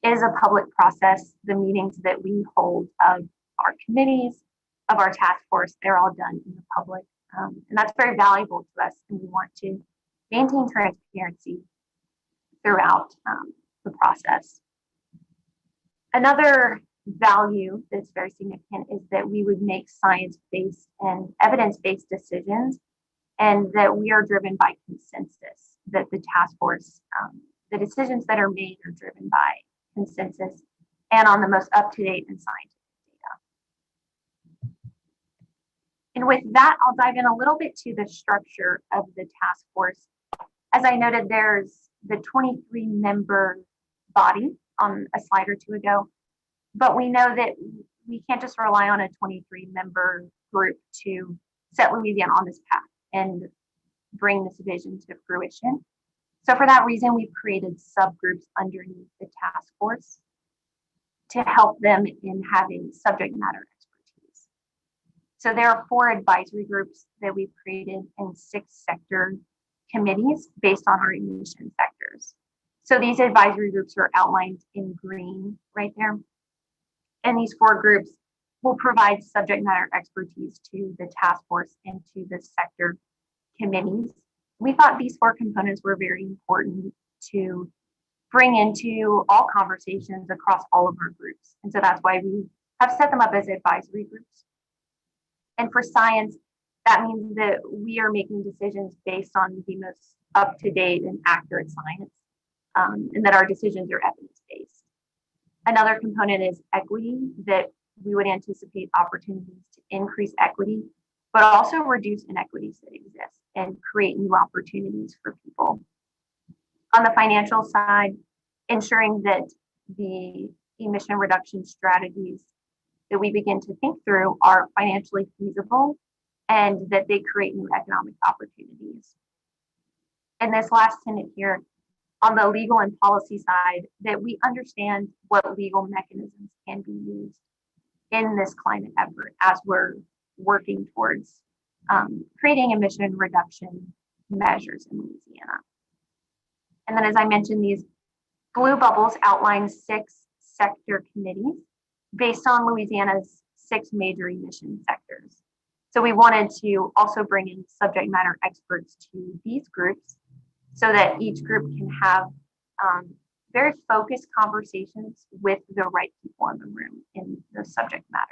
is a public process. The meetings that we hold of our committees, of our task force, they're all done in the public. And that's very valuable to us, and we want to maintain transparency throughout the process. Another value that's very significant is that we would make science-based and evidence-based decisions, and that we are driven by consensus, that the task force, the decisions that are made are driven by consensus and on the most up-to-date and scientific data. And with that, I'll dive in a little bit to the structure of the task force. As I noted, there's the 23-member body on a slide or two ago, but we know that we can't just rely on a 23-member group to set Louisiana on this path and bring this vision to fruition. So for that reason, we've created subgroups underneath the task force to help them in having subject matter expertise. So there are 4 advisory groups that we've created and 6 sector committees based on our emission sectors. So these advisory groups are outlined in green right there. And these 4 groups will provide subject matter expertise to the task force and to the sector committees. We thought these 4 components were very important to bring into all conversations across all of our groups. And so that's why we have set them up as advisory groups. And for science, that means that we are making decisions based on the most up-to-date and accurate science, and that our decisions are evidence-based. Another component is equity, that we would anticipate opportunities to increase equity, but also reduce inequities that exist and create new opportunities for people. On the financial side, ensuring that the emission reduction strategies that we begin to think through are financially feasible and that they create new economic opportunities. And this last tenet here, on the legal and policy side, that we understand what legal mechanisms can be used in this climate effort as we're working towards creating emission reduction measures in Louisiana. And then, as I mentioned, these blue bubbles outline 6 sector committees based on Louisiana's 6 major emission sectors. So we wanted to also bring in subject matter experts to these groups so that each group can have very focused conversations with the right people in the room in the subject matters.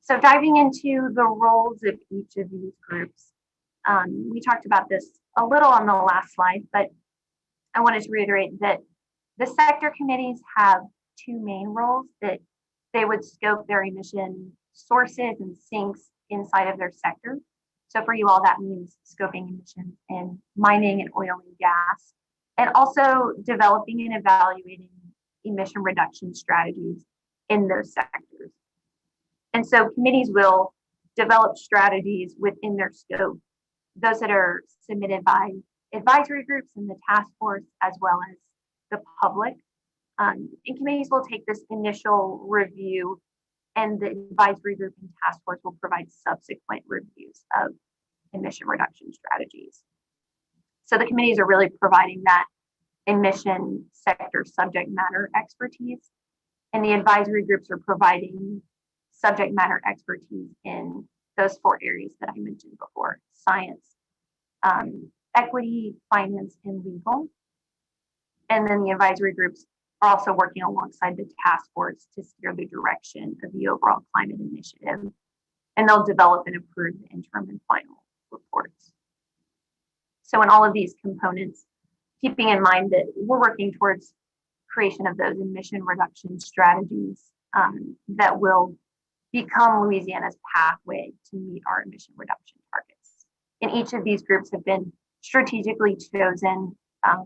So diving into the roles of each of these groups, we talked about this a little on the last slide, but I wanted to reiterate that the sector committees have two main roles, that they would scope their emission sources and sinks inside of their sector. So for you all, that means scoping emissions in mining and oil and gas, and also developing and evaluating emission reduction strategies in those sectors. And so committees will develop strategies within their scope, those that are submitted by advisory groups and the task force, as well as the public. And committees will take this initial review, and the advisory group and task force will provide subsequent reviews of emission reduction strategies. So the committees are really providing that emission sector subject matter expertise, and the advisory groups are providing subject matter expertise in those four areas that I mentioned before: science, equity, finance, and legal. And then the advisory groups are also working alongside the task force to steer the direction of the overall climate initiative, and they'll develop and approve the interim and final reports. So in all of these components, keeping in mind that we're working towards creation of those emission reduction strategies that will become Louisiana's pathway to meet our emission reduction targets. And each of these groups have been strategically chosen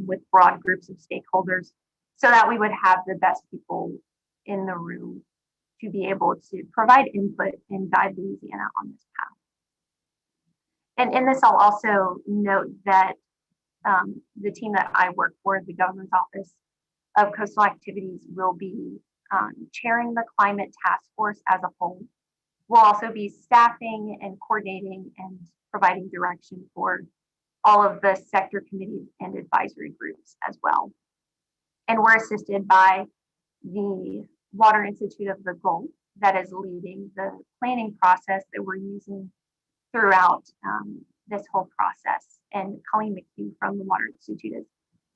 with broad groups of stakeholders so that we would have the best people in the room to be able to provide input and guide Louisiana on this path. And in this, I'll also note that the team that I work for, the Governor's Office of Coastal Activities, will be chairing the climate task force as a whole. We'll also be staffing and coordinating and providing direction for all of the sector committees and advisory groups as well. And we're assisted by the Water Institute of the Gulf that is leading the planning process that we're using throughout this whole process. And Colleen McHugh from the Water Institute is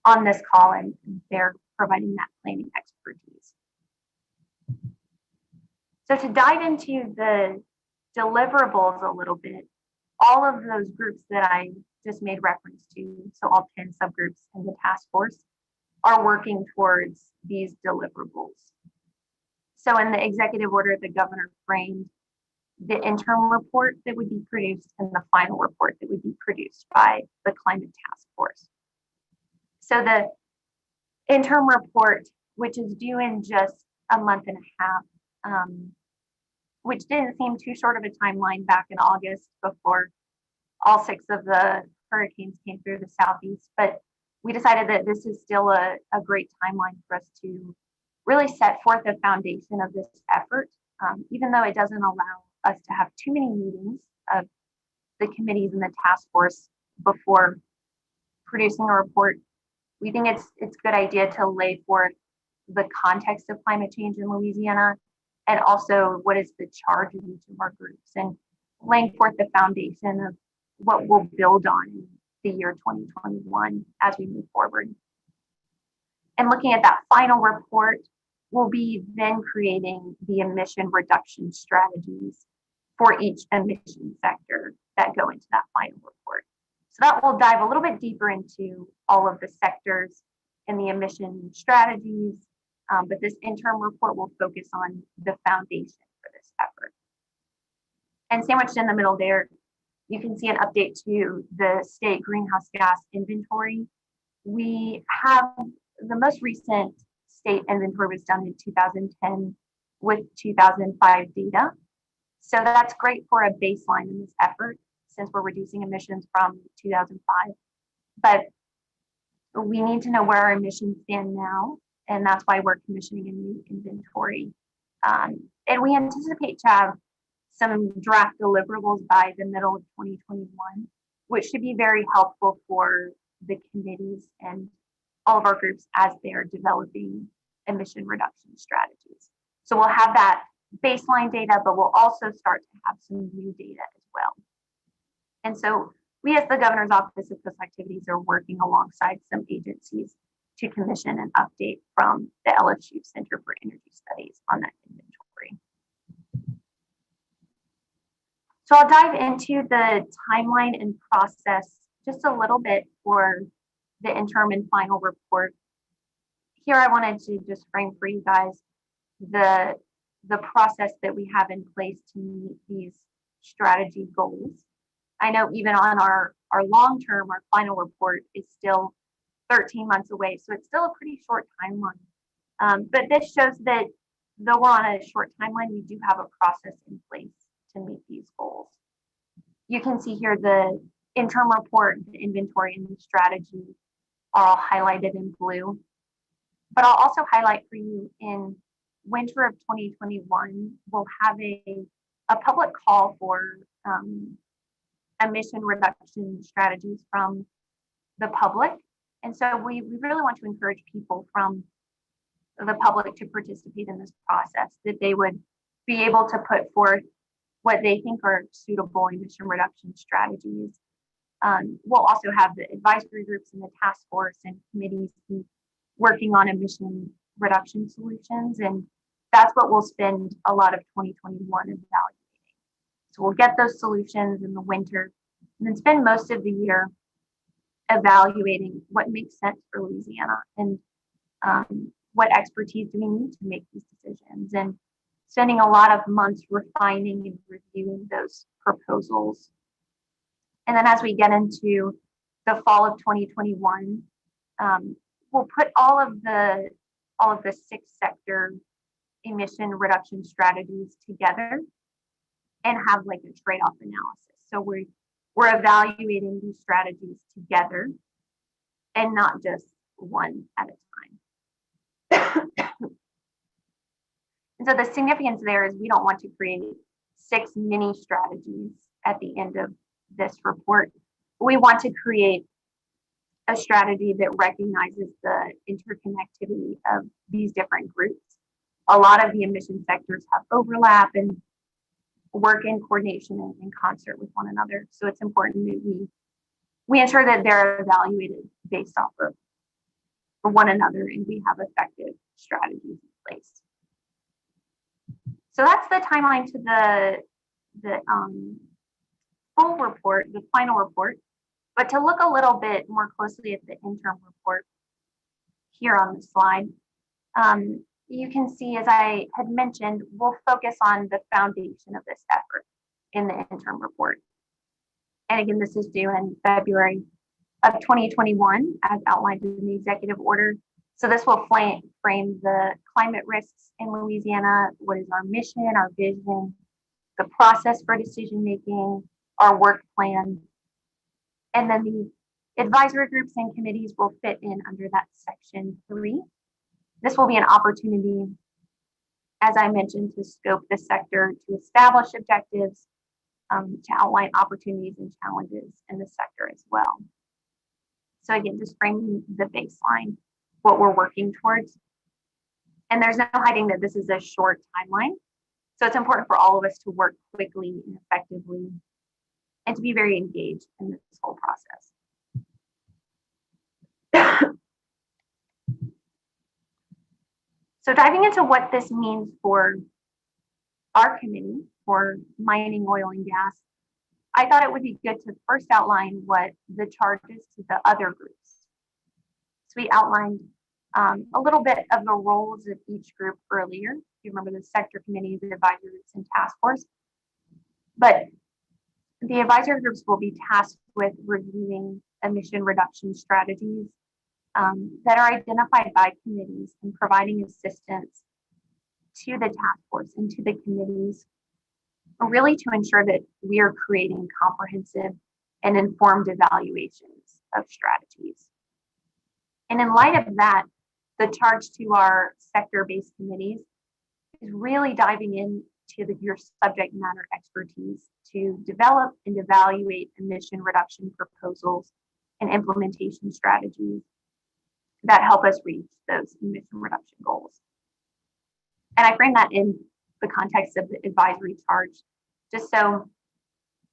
on this call, and they're providing that planning expertise. So to dive into the deliverables a little bit, all of those groups that I just made reference to, so all 10 subgroups and the task force, are working towards these deliverables. So in the executive order, the governor framed the interim report that would be produced and the final report that would be produced by the climate task force. So the interim report, which is due in just a month and a half, which didn't seem too short of a timeline back in August before all 6 of the hurricanes came through the Southeast, but we decided that this is still a great timeline for us to really set forth the foundation of this effort, even though it doesn't allow us to have too many meetings of the committees and the task force before producing a report. We think it's a good idea to lay forth the context of climate change in Louisiana, and also what is the charge of each of our groups, and laying forth the foundation of what we'll build on in the year 2021 as we move forward. And looking at that final report, we'll be then creating the emission reduction strategies for each emission sector that go into that final report. So that will dive a little bit deeper into all of the sectors and the emission strategies, but this interim report will focus on the foundation for this effort. And sandwiched in the middle there, you can see an update to the state greenhouse gas inventory. We have the most recent state inventory was done in 2010 with 2005 data. So that's great for a baseline in this effort since we're reducing emissions from 2005. But we need to know where our emissions stand now, and that's why we're commissioning a new inventory. And we anticipate to have some draft deliverables by the middle of 2021, which should be very helpful for the committees and all of our groups as they're developing emission reduction strategies. So we'll have that baseline data, but we'll also start to have some new data as well. And so we as the Governor's Office of Coastal Activities are working alongside some agencies to commission an update from the LSU Center for Energy Studies on that inventory. So I'll dive into the timeline and process just a little bit for the interim and final report. Here I wanted to just frame for you guys the process that we have in place to meet these strategy goals. I know even on our long-term, our final report is still 13 months away, so it's still a pretty short timeline. But this shows that though we're on a short timeline, we do have a process in place to meet these goals. You can see here the interim report, the inventory, and the strategy are all highlighted in blue. But I'll also highlight for you in winter of 2021, we'll have a public call for emission reduction strategies from the public. And so we really want to encourage people from the public to participate in this process, that they would be able to put forth what they think are suitable emission reduction strategies. We'll also have the advisory groups and the task force and committees working on emission reduction solutions. And that's what we'll spend a lot of 2021 evaluating. So we'll get those solutions in the winter and then spend most of the year evaluating what makes sense for Louisiana and what expertise do we need to make these decisions, and spending a lot of months refining and reviewing those proposals. And then as we get into the fall of 2021, we'll put all of the 6 sector emission reduction strategies together and have like a trade-off analysis. So we're evaluating these strategies together and not just one at a time. And so the significance there is we don't want to create 6 mini strategies at the end of this report. We want to create a strategy that recognizes the interconnectivity of these different groups. A lot of the emission sectors have overlap and work in coordination and in concert with one another. So it's important that we ensure that they're evaluated based off of one another and we have effective strategies in place. So that's the timeline to the full report, the final report. But to look a little bit more closely at the interim report here on the slide, you can see, as I had mentioned, we'll focus on the foundation of this effort in the interim report. And again, this is due in February of 2021, as outlined in the executive order. So this will frame the climate risks in Louisiana, what is our mission, our vision, the process for decision making, our work plan. And then the advisory groups and committees will fit in under that section 3. This will be an opportunity, as I mentioned, to scope the sector, to establish objectives, to outline opportunities and challenges in the sector as well. So again, just framing the baseline, what we're working towards. And there's no hiding that this is a short timeline. So it's important for all of us to work quickly and effectively and to be very engaged in this whole process. So diving into what this means for our committee, for mining, oil, and gas, I thought it would be good to first outline what the charge is to the other groups. So we outlined a little bit of the roles of each group earlier. You remember the sector committees, the advisory groups, and task force. But the advisory groups will be tasked with reviewing emission reduction strategies that are identified by committees and providing assistance to the task force and to the committees, really to ensure that we are creating comprehensive and informed evaluations of strategies. And in light of that, the charge to our sector-based committees is really diving into your subject matter expertise to develop and evaluate emission reduction proposals and implementation strategies that help us reach those emission reduction goals. And I frame that in the context of the advisory charge, just so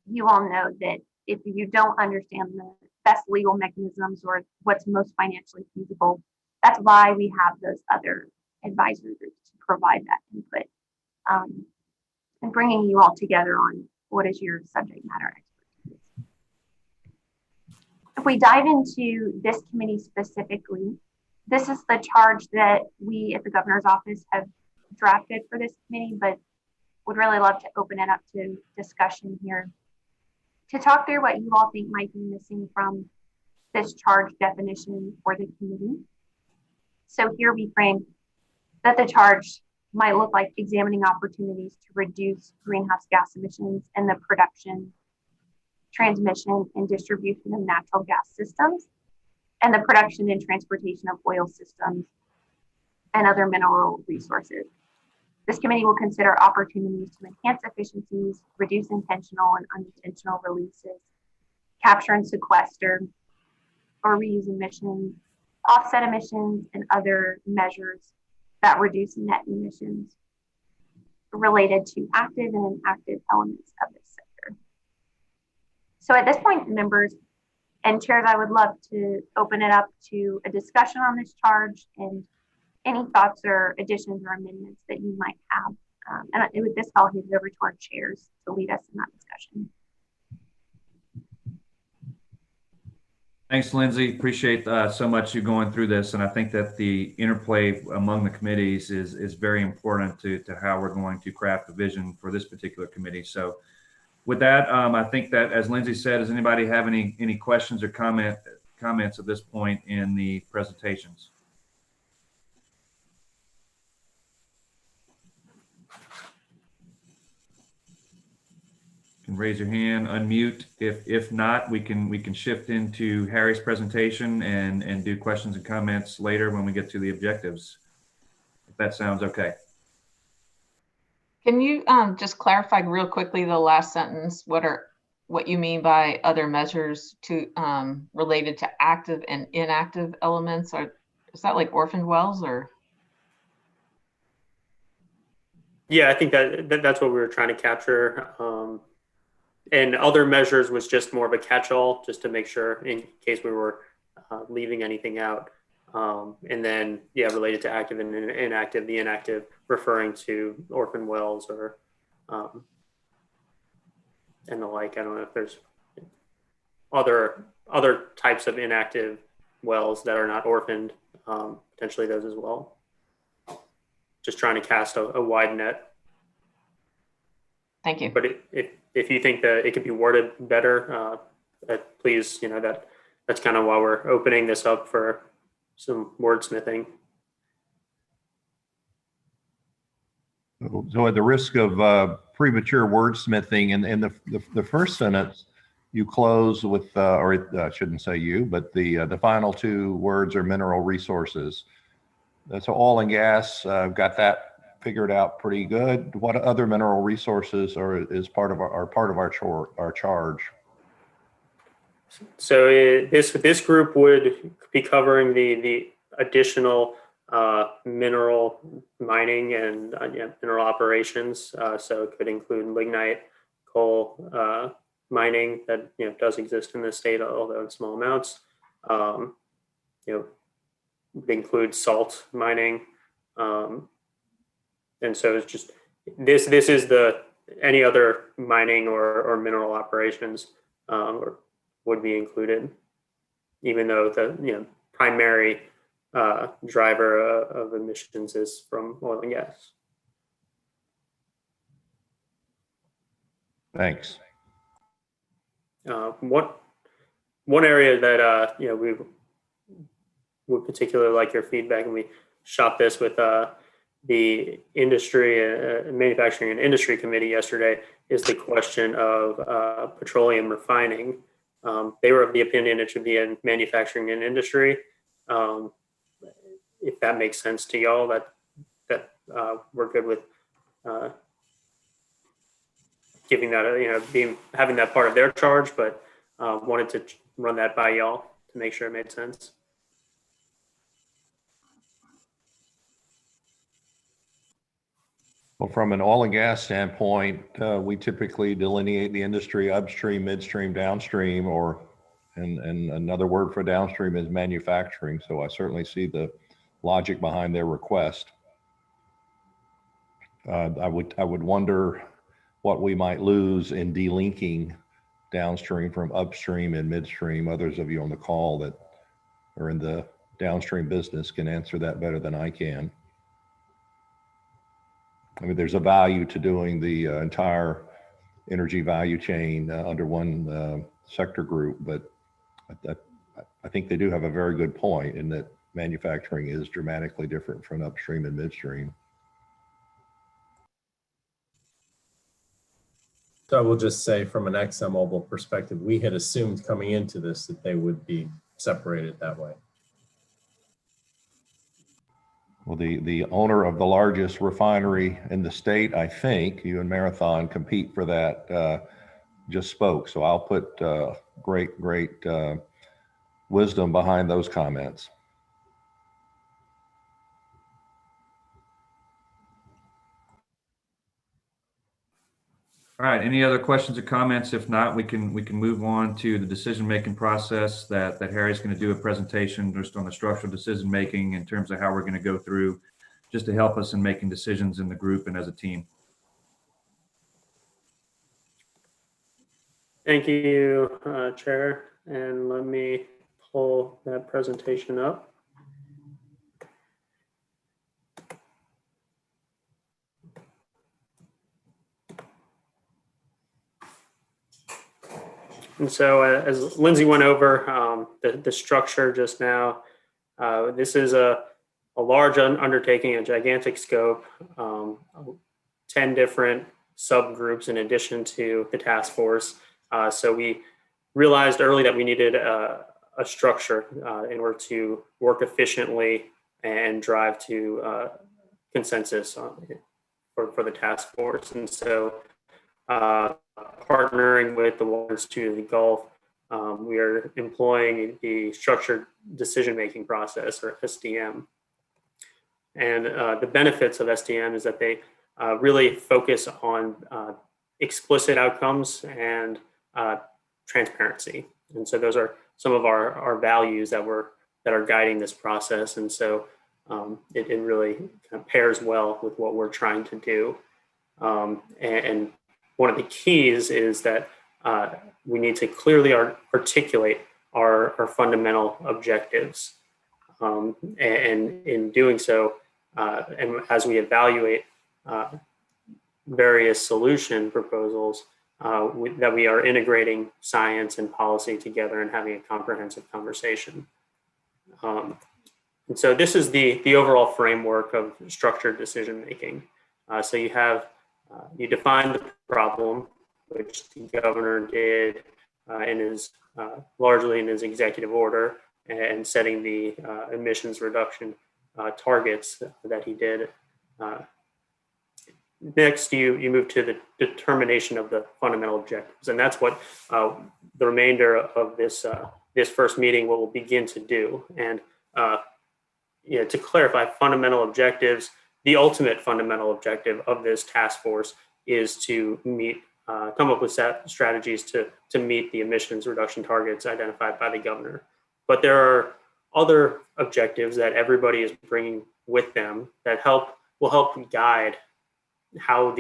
you all know that if you don't understand the best legal mechanisms or what's most financially feasible, that's why we have those other advisory groups to provide that input, and bringing you all together on what is your subject matter expertise. If we dive into this committee specifically, this is the charge that we at the governor's office have drafted for this committee, but would really love to open it up to discussion here to talk through what you all think might be missing from this charge definition for the committee. So here we frame that the charge might look like examining opportunities to reduce greenhouse gas emissions in the production, transmission, and distribution of natural gas systems, and the production and transportation of oil systems and other mineral resources. This committee will consider opportunities to enhance efficiencies, reduce intentional and unintentional releases, capture and sequester or reuse emissions, offset emissions, and other measures that reduce net emissions related to active and inactive elements of this sector. So at this point, members and chairs, I would love to open it up to a discussion on this charge and any thoughts or additions or amendments that you might have. And with this, I'll hand it over to our chairs to lead us in that discussion. Thanks, Lindsay. Appreciate so much you going through this. And I think that the interplay among the committees is very important to how we're going to craft a vision for this particular committee. So with that, I think that, as Lindsay said, does anybody have any questions or comments at this point in the presentations? Raise your hand, unmute. If not, we can shift into Harry's presentation and do questions and comments later when we get to the objectives, if that sounds okay. Can you just clarify real quickly the last sentence? What you mean by other measures to related to active and inactive elements? Is that like orphaned wells or? Yeah, I think that's what we were trying to capture. And other measures was just more of a catch-all, just to make sure in case we were leaving anything out. And then, yeah, related to active and inactive, the inactive referring to orphan wells or and the like. I don't know if there's other types of inactive wells that are not orphaned, potentially those as well. Just trying to cast a wide net. Thank you. But if you think that it could be worded better, please, that's kind of why we're opening this up for some wordsmithing. So at the risk of premature wordsmithing, in the first sentence, you close with, or I shouldn't say you, but the final two words are mineral resources. So oil and gas, got that figured out pretty good. What other mineral resources is part of our charge? So this group would be covering the additional mineral mining and mineral operations. So it could include lignite, coal mining that does exist in the state, although in small amounts. Would include salt mining. And so it's just this is any other mining or mineral operations would be included, even though the primary driver of emissions is from oil and gas. Thanks. One area that we would particularly like your feedback, and we shot this with the industry, manufacturing and industry committee yesterday, is the question of petroleum refining. They were of the opinion it should be in manufacturing and industry. If that makes sense to y'all, that we're good with giving that, having that part of their charge, but wanted to run that by y'all to make sure it made sense. Well, from an oil and gas standpoint, we typically delineate the industry upstream, midstream, downstream, and another word for downstream is manufacturing. So I certainly see the logic behind their request. I would wonder what we might lose in delinking downstream from upstream and midstream. Others of you on the call that are in the downstream business can answer that better than I can. I mean, there's a value to doing the entire energy value chain under one sector group, but I think they do have a very good point in that manufacturing is dramatically different from upstream and midstream. So I will just say from an ExxonMobil perspective, we had assumed coming into this that they would be separated that way. Well, the owner of the largest refinery in the state, I think, you and Marathon compete for that, just spoke. So I'll put great wisdom behind those comments. All right, any other questions or comments? If not, we can move on to the decision-making process that Harry's going to do a presentation just on the structural decision-making in terms of how we're going to go through just to help us in making decisions in the group and as a team. Thank you, Chair. And let me pull that presentation up. And so as Lindsay went over the structure just now, this is a large undertaking, a gigantic scope, 10 different subgroups in addition to the task force. So we realized early that we needed a structure in order to work efficiently and drive to consensus for the task force. And so partnering with the Water Institute of the Gulf, we are employing the structured decision-making process, or SDM. And the benefits of SDM is that they really focus on explicit outcomes and transparency. And so those are some of our values that are guiding this process. And so it really kind of pairs well with what we're trying to do. And one of the keys is that we need to clearly articulate our fundamental objectives. And in doing so, and as we evaluate various solution proposals, that we are integrating science and policy together and having a comprehensive conversation. And so this is the overall framework of structured decision-making. So you define the problem, which the governor did largely in his executive order, and setting the emissions reduction targets that he did. Next, you move to the determination of the fundamental objectives, and that's what the remainder of this first meeting will begin to do. And to clarify fundamental objectives, the ultimate fundamental objective of this task force is to come up with strategies to meet the emissions reduction targets identified by the governor. But there are other objectives that everybody is bringing with them that will help guide how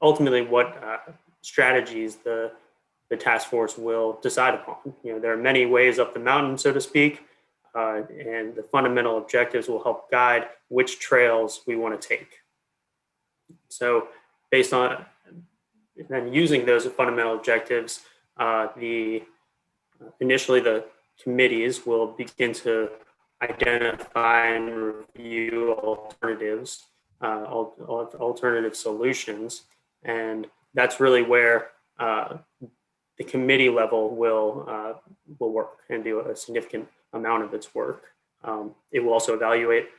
ultimately what strategies the task force will decide upon. There are many ways up the mountain, so to speak, and the fundamental objectives will help guide which trails we want to take. So based on then using those fundamental objectives, initially the committees will begin to identify and review alternatives, alternative solutions, and that's really where the committee level will work and do a significant amount of its work. It will also evaluate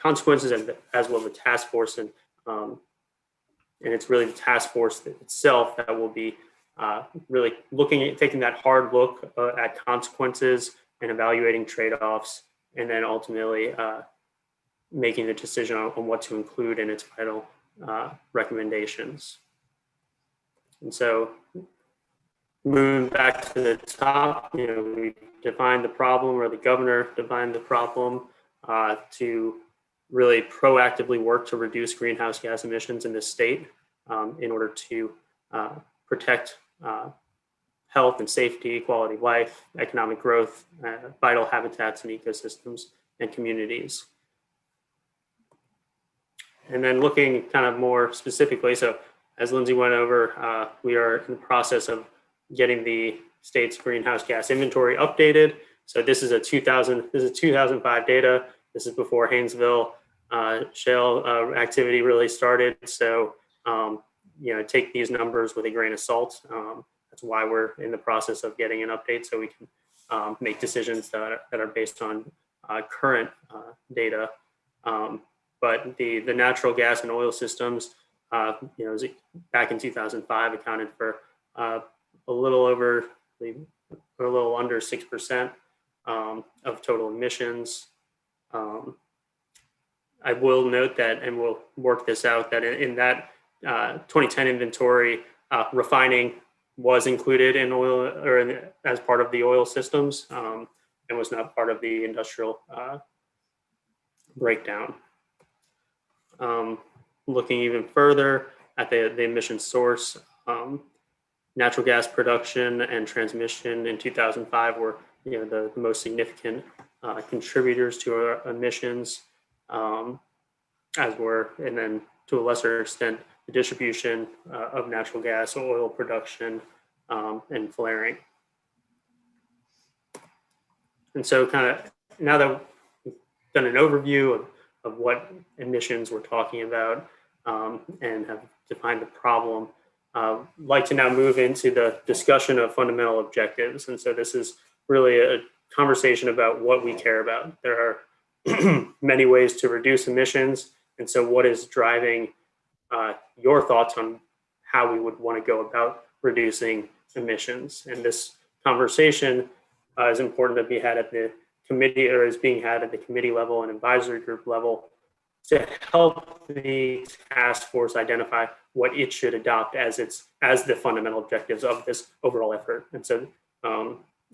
consequences as well as the task force, and it's really the task force itself that will be really taking that hard look at consequences and evaluating trade-offs, and then ultimately making the decision on what to include in its final recommendations. And so moving back to the top, we defined the problem, or the governor defined the problem, to really proactively work to reduce greenhouse gas emissions in the state in order to protect health and safety, quality of life, economic growth, vital habitats and ecosystems and communities. And then looking kind of more specifically, so as Lindsay went over, we are in the process of getting the state's greenhouse gas inventory updated. So this is 2005 data. This is before Haynesville shale activity really started. So, take these numbers with a grain of salt. That's why we're in the process of getting an update, so we can make decisions that are based on current data. But the natural gas and oil systems, back in 2005, accounted for a little under 6% of total emissions. I will note that, and we'll work this out, that in that 2010 inventory, refining was included in oil, or as part of the oil systems, and was not part of the industrial breakdown. Looking even further at the emission source, natural gas production and transmission in 2005 were the most significant contributors to our emissions, as were, and then to a lesser extent, the distribution of natural gas, oil production, and flaring. And so kind of now that we've done an overview of what emissions we're talking about, and have defined the problem, I'd like to now move into the discussion of fundamental objectives. And so this is really a conversation about what we care about. There are many ways to reduce emissions. And so what is driving your thoughts on how we would want to go about reducing emissions? And this conversation is important to be had at the committee, or is being had at the committee level and advisory group level, to help the task force identify what it should adopt as the fundamental objectives of this overall effort. And so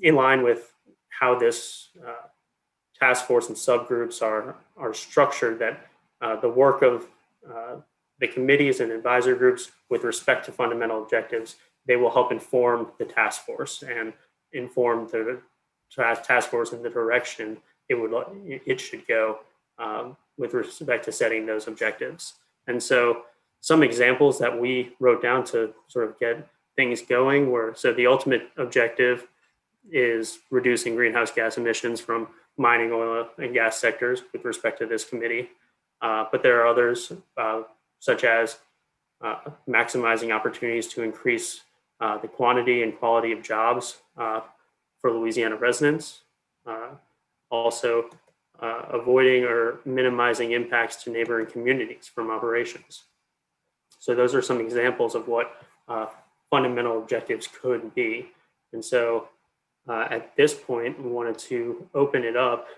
in line with how this task force and subgroups are structured, that the work of the committees and advisory groups with respect to fundamental objectives, they will help inform the task force and inform the task force in the direction it should go with respect to setting those objectives. And so some examples that we wrote down to sort of get things going were, so the ultimate objective is reducing greenhouse gas emissions from mining, oil and gas sectors with respect to this committee. But there are others, such as maximizing opportunities to increase the quantity and quality of jobs for Louisiana residents. Also, avoiding or minimizing impacts to neighboring communities from operations. So those are some examples of what fundamental objectives could be. And so at this point, we wanted to open it up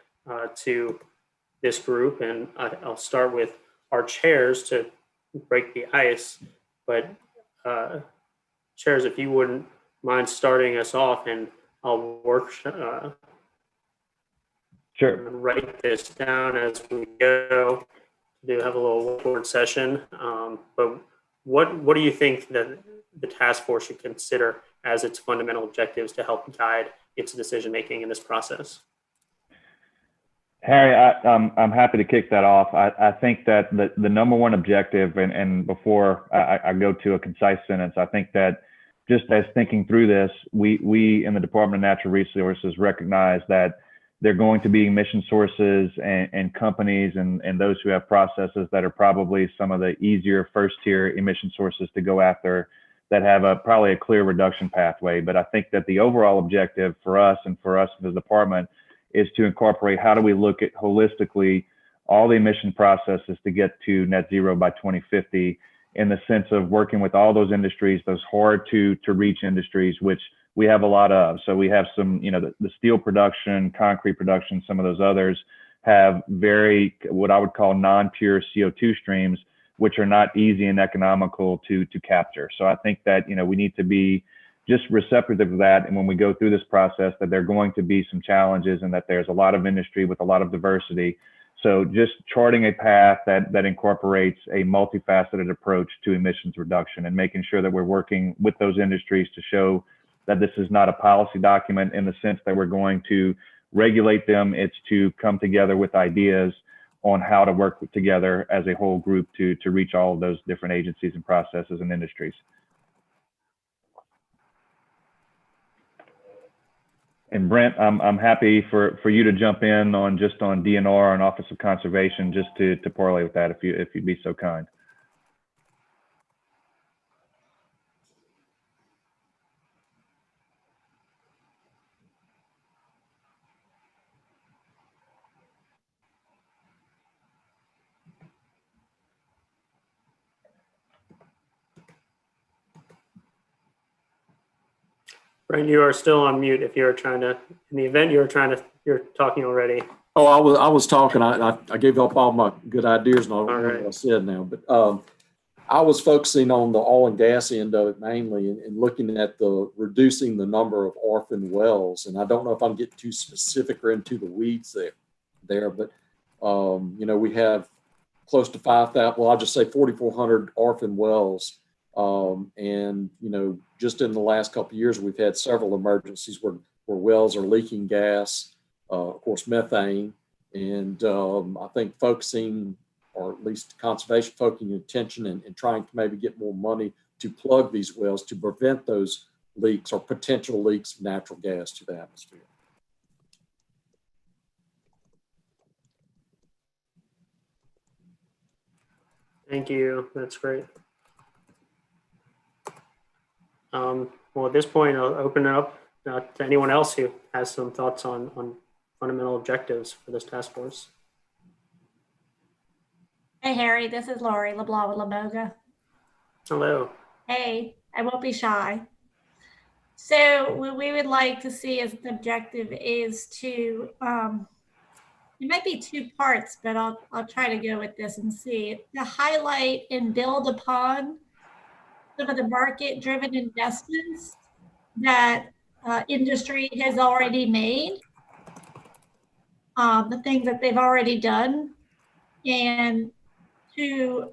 to this group, and I'll start with our chairs to break the ice. But chairs, if you wouldn't mind starting us off, and I'll work Sure. Write this down as we go. We do have a little whiteboard session, but what do you think that the task force should consider as its fundamental objectives to help guide its decision making in this process? Harry, I'm happy to kick that off. I think that the number one objective, and before I go to a concise sentence, I think that just as thinking through this, we in the Department of Natural Resources recognize that there are going to be emission sources and companies and those who have processes that are probably some of the easier first tier emission sources to go after, that have probably a clear reduction pathway. But I think that the overall objective for us and for us as a department is to incorporate, how do we look at holistically all the emission processes to get to net zero by 2050, in the sense of working with all those industries, those hard to reach industries, which we have a lot of. So we have some, the steel production, concrete production, some of those others, have very, what I would call non-pure CO2 streams, which are not easy and economical to capture. So I think that, you know, we need to be just receptive of that. And when we go through this process, that there are going to be some challenges and that there's a lot of industry with a lot of diversity. So just charting a path that incorporates a multifaceted approach to emissions reduction and making sure that we're working with those industries to show that this is not a policy document in the sense that we're going to regulate them. It's to come together with ideas on how to work together as a whole group to reach all of those different agencies and processes and industries. And Brent, I'm happy for you to jump in on DNR and Office of Conservation, just to parlay with that, if you'd be so kind. Brent, you are still on mute if you're trying to, in the event you're talking already. Oh, I was talking. I gave up all my good ideas and I don't know what I said now. But I was focusing on the oil and gas end of it mainly, and looking at reducing the number of orphan wells. And I don't know if I'm getting too specific or into the weeds there, but you know, we have close to 5,000. Well, I'll just say 4,400 orphan wells. And, you know, just in the last couple of years, we've had several emergencies where wells are leaking gas, of course, methane. And I think focusing, or at least conservation focusing attention and trying to maybe get more money to plug these wells to prevent those leaks or potential leaks of natural gas to the atmosphere. Thank you. That's great. Well, at this point, I'll open it up to anyone else who has some thoughts on fundamental objectives for this task force. Hey, Harry, this is Lori LeBlanc with Lamoga. Hello. Hey, I won't be shy. So what we would like to see as an objective is to, it might be two parts, but I'll try to go with this and see, to highlight and build upon some of the market-driven investments that industry has already made, the things that they've already done. And the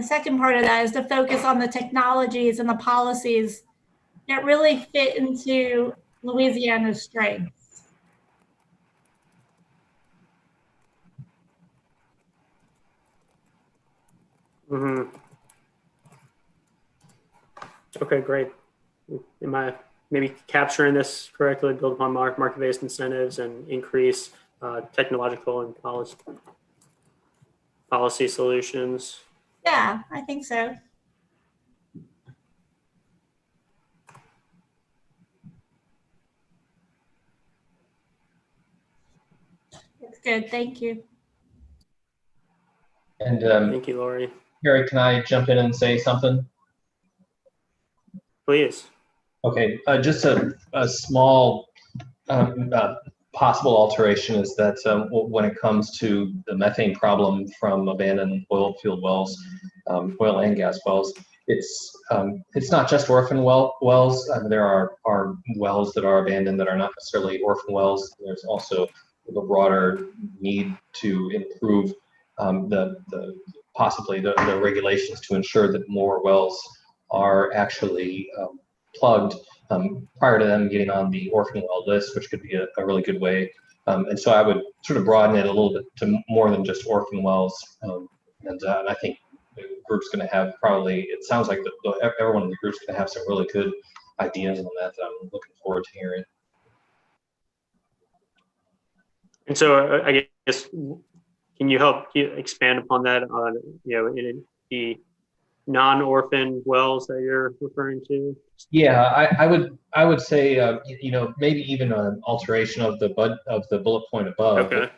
second part of that is to focus on the technologies and the policies that really fit into Louisiana's strengths. Mm-hmm. Okay, great. Am I maybe capturing this correctly? Build upon market-based incentives and increase technological and policy solutions. Yeah, I think so. That's good. Thank you. And thank you, Lori. Harry, can I jump in and say something? Please. Okay, just a small possible alteration is that when it comes to the methane problem from abandoned oil field wells, oil and gas wells, it's not just orphan wells. There are wells that are abandoned that are not necessarily orphan wells. There's also the broader need to improve possibly the regulations to ensure that more wells are actually plugged prior to them getting on the orphan well list, which could be a really good way. And so I would sort of broaden it a little bit to more than just orphan wells. And I think the group's going to have probably, it sounds like everyone in the group's going to have some really good ideas on that I'm looking forward to hearing. And so I guess, can you help expand upon that on, in the non-orphan wells that you're referring to? Yeah, I would say maybe even an alteration of the bullet point above. Okay.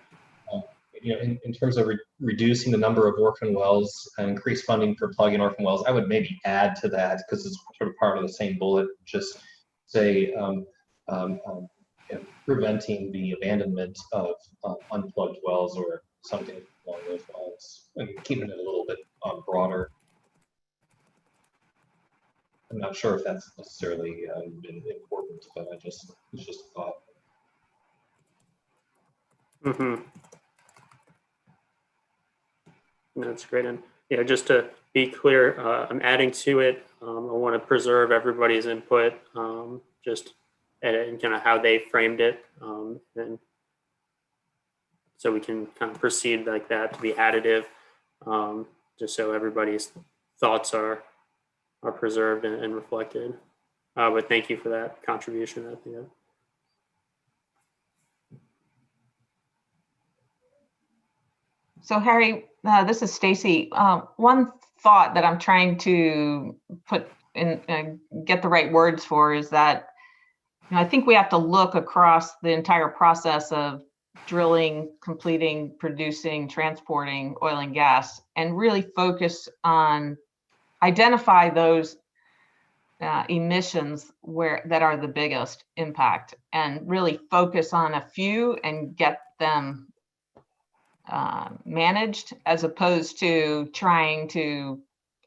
In terms of reducing the number of orphan wells and increase funding for plug-in orphan wells, I would maybe add to that because it's sort of part of the same bullet. Just say preventing the abandonment of unplugged wells or something along those lines, and keeping it a little bit broader. I'm not sure if that's necessarily important, but it's just a thought. Mm-hmm. That's great. And yeah, just to be clear, I'm adding to it. I want to preserve everybody's input, just and kind of how they framed it, and so we can kind of proceed like that to be additive, just so everybody's thoughts are preserved and reflected. But thank you for that contribution. I think. So Harry, this is Stacy. One thought that I'm trying to put in, get the right words for, is that I think we have to look across the entire process of drilling, completing, producing, transporting oil and gas, and really focus on identify those emissions that are the biggest impact, and really focus on a few and get them managed, as opposed to trying to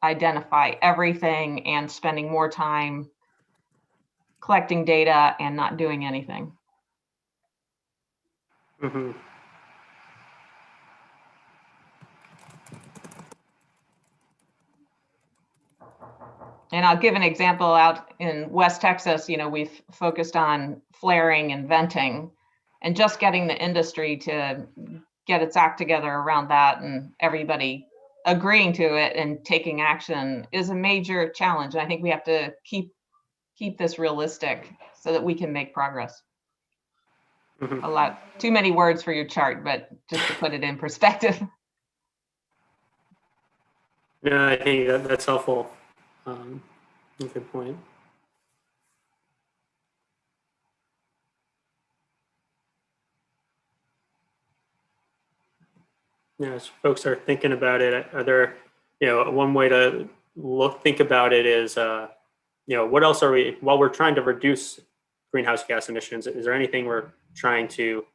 identify everything and spending more time collecting data and not doing anything. Mm-hmm. And I'll give an example. Out in West Texas, we've focused on flaring and venting, and just getting the industry to get its act together around that, and everybody agreeing to it and taking action is a major challenge. And I think we have to keep this realistic so that we can make progress. Mm-hmm. A lot, too many words for your chart, but just to put it in perspective. No, I think that's helpful. Good point. Yeah, as folks are thinking about it, are there, one way to think about it is, what else are we, while we're trying to reduce greenhouse gas emissions, is there anything we're trying to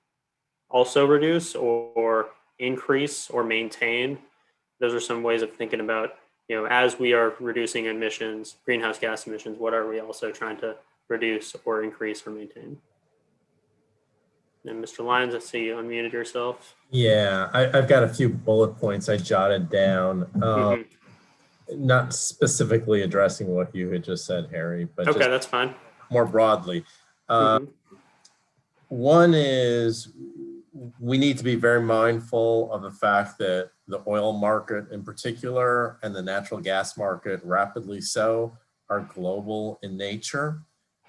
also reduce or increase or maintain? Those are some ways of thinking about, as we are reducing emissions, greenhouse gas emissions, what are we also trying to reduce or increase or maintain? And Mr. Lyons, I see you unmuted yourself. Yeah, I've got a few bullet points I jotted down. Not specifically addressing what you had just said, Harry, but okay, just that's fine. More broadly. One is we need to be very mindful of the fact that the oil market in particular and the natural gas market, rapidly so, are global in nature.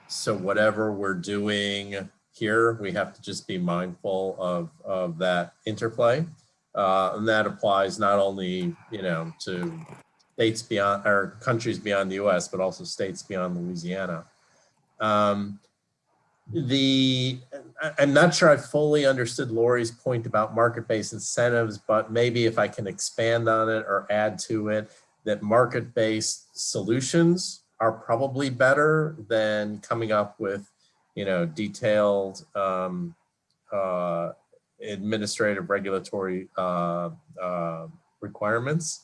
So whatever we're doing here, we have to just be mindful of that interplay. And that applies not only, to states beyond, or countries beyond the US, but also states beyond Louisiana. I'm not sure I fully understood Lori's point about market-based incentives, but maybe if I can expand on it or add to it, that market-based solutions are probably better than coming up with, detailed administrative regulatory requirements.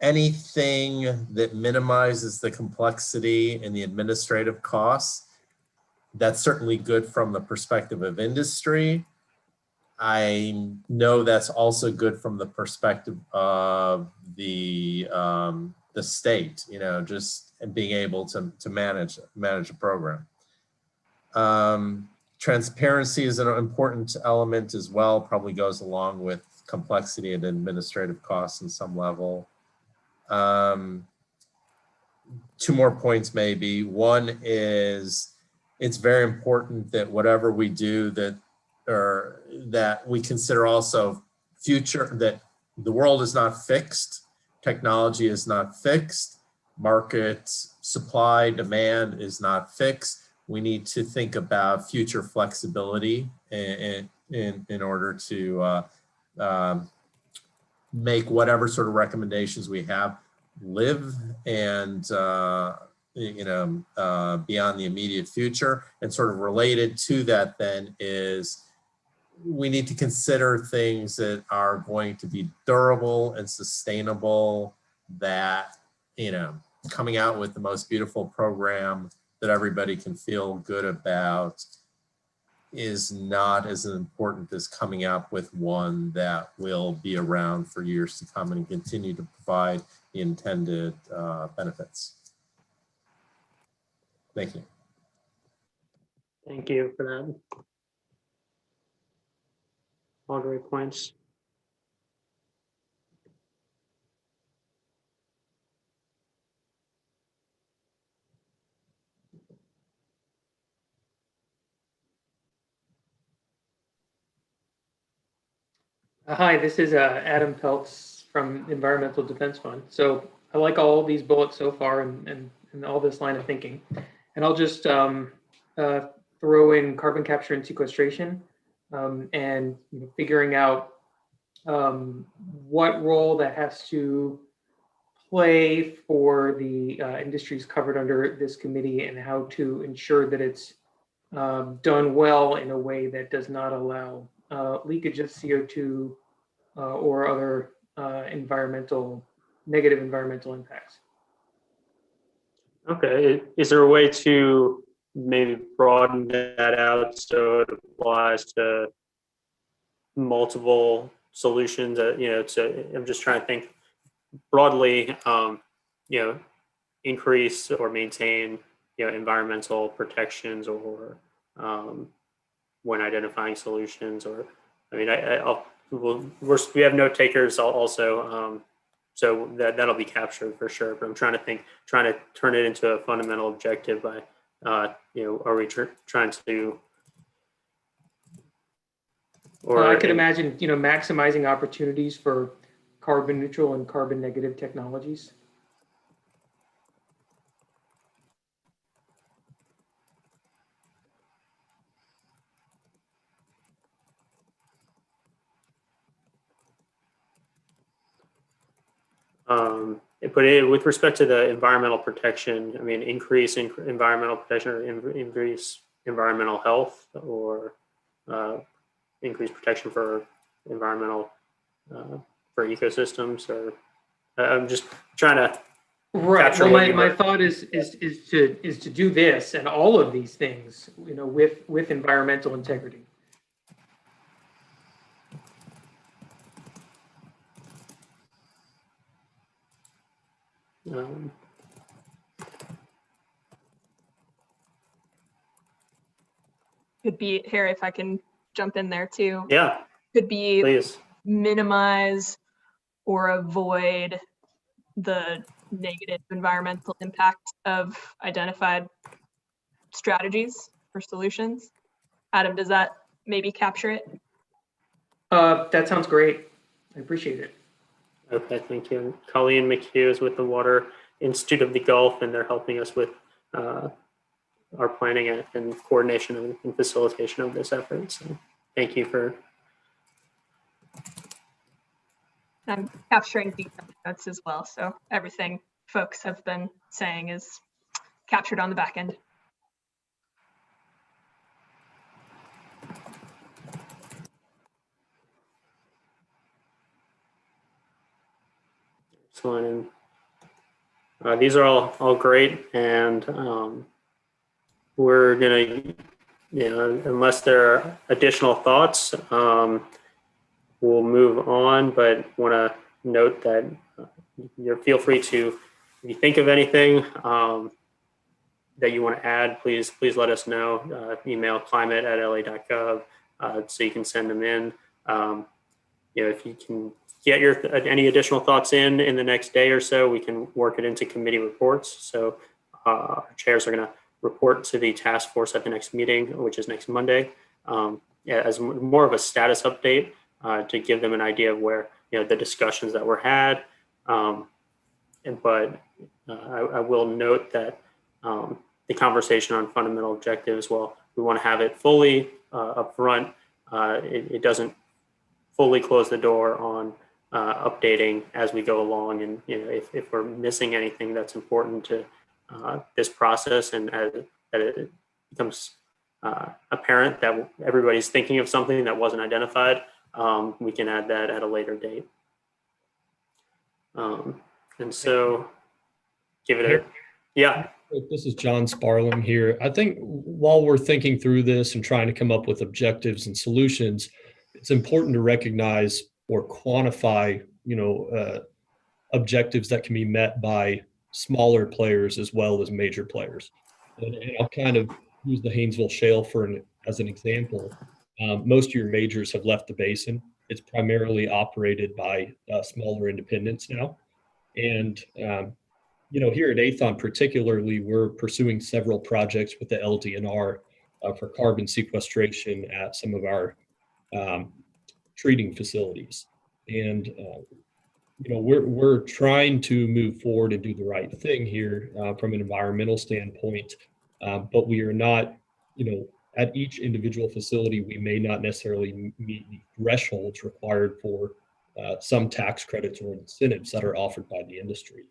Anything that minimizes the complexity and the administrative costs, that's certainly good from the perspective of industry. I know that's also good from the perspective of the state, just being able to manage a program. Transparency is an important element as well, probably goes along with complexity and administrative costs in some level. Two more points maybe. One is it's very important that whatever we do that we consider also future, that the world is not fixed, technology is not fixed, market supply, demand is not fixed. We need to think about future flexibility in order to make whatever sort of recommendations we have live and beyond the immediate future. And sort of related to that then is we need to consider things that are going to be durable and sustainable, that, coming out with the most beautiful program that everybody can feel good about is not as important as coming up with one that will be around for years to come and continue to provide the intended benefits. Thank you. Thank you for that. All great points. Hi, this is Adam Peltz from Environmental Defense Fund. So I like all these bullets so far and all this line of thinking. And I'll just throw in carbon capture and sequestration and figuring out what role that has to play for the industries covered under this committee and how to ensure that it's done well in a way that does not allow leakage of CO2 or other negative environmental impacts. Okay, is there a way to maybe broaden that out so it applies to multiple solutions? I'm just trying to think broadly, increase or maintain, environmental protections or when identifying solutions, or, we have note takers also, so that'll be captured for sure. But I'm trying to turn it into a fundamental objective by, are we trying to? Or I could imagine, maximizing opportunities for carbon neutral and carbon negative technologies. But with respect to the environmental protection, increase in environmental protection or increase environmental health, or increase protection for environmental for ecosystems, or I'm just trying to capture. Well, my thought is to do this and all of these things, with environmental integrity. Could be, Harry, if I can jump in there too. Yeah. Could be please. Minimize or avoid the negative environmental impact of identified strategies or solutions. Adam, does that maybe capture it? That sounds great. I appreciate it. Okay, thank you. Colleen McHugh is with the Water Institute of the Gulf, and they're helping us with our planning and coordination and facilitation of this effort. So thank you for. I'm capturing detailed notes as well. So everything folks have been saying is captured on the back end. Excellent. These are all great, and we're gonna, unless there are additional thoughts, we'll move on. But want to note that feel free to, if you think of anything that you want to add, please let us know. Email climate@la.gov so you can send them in. If you can get any additional thoughts in the next day or so, we can work it into committee reports. So our chairs are going to report to the task force at the next meeting, which is next Monday, as more of a status update to give them an idea of where the discussions that were had. But I will note that the conversation on fundamental objectives, well, we want to have it fully up front. It doesn't fully close the door on updating as we go along, and if we're missing anything that's important to this process, and as that it becomes apparent that everybody's thinking of something that wasn't identified, we can add that at a later date. And so give it a, yeah. This is John Sparling here. I think while we're thinking through this and trying to come up with objectives and solutions, it's important to recognize or quantify, objectives that can be met by smaller players as well as major players. And I'll kind of use the Haynesville Shale as an example. Most of your majors have left the basin. It's primarily operated by smaller independents now. And here at Aethon particularly, we're pursuing several projects with the LDNR for carbon sequestration at some of our treating facilities. And we're trying to move forward and do the right thing here from an environmental standpoint, but we are not, at each individual facility, we may not necessarily meet the thresholds required for some tax credits or incentives that are offered by the industry.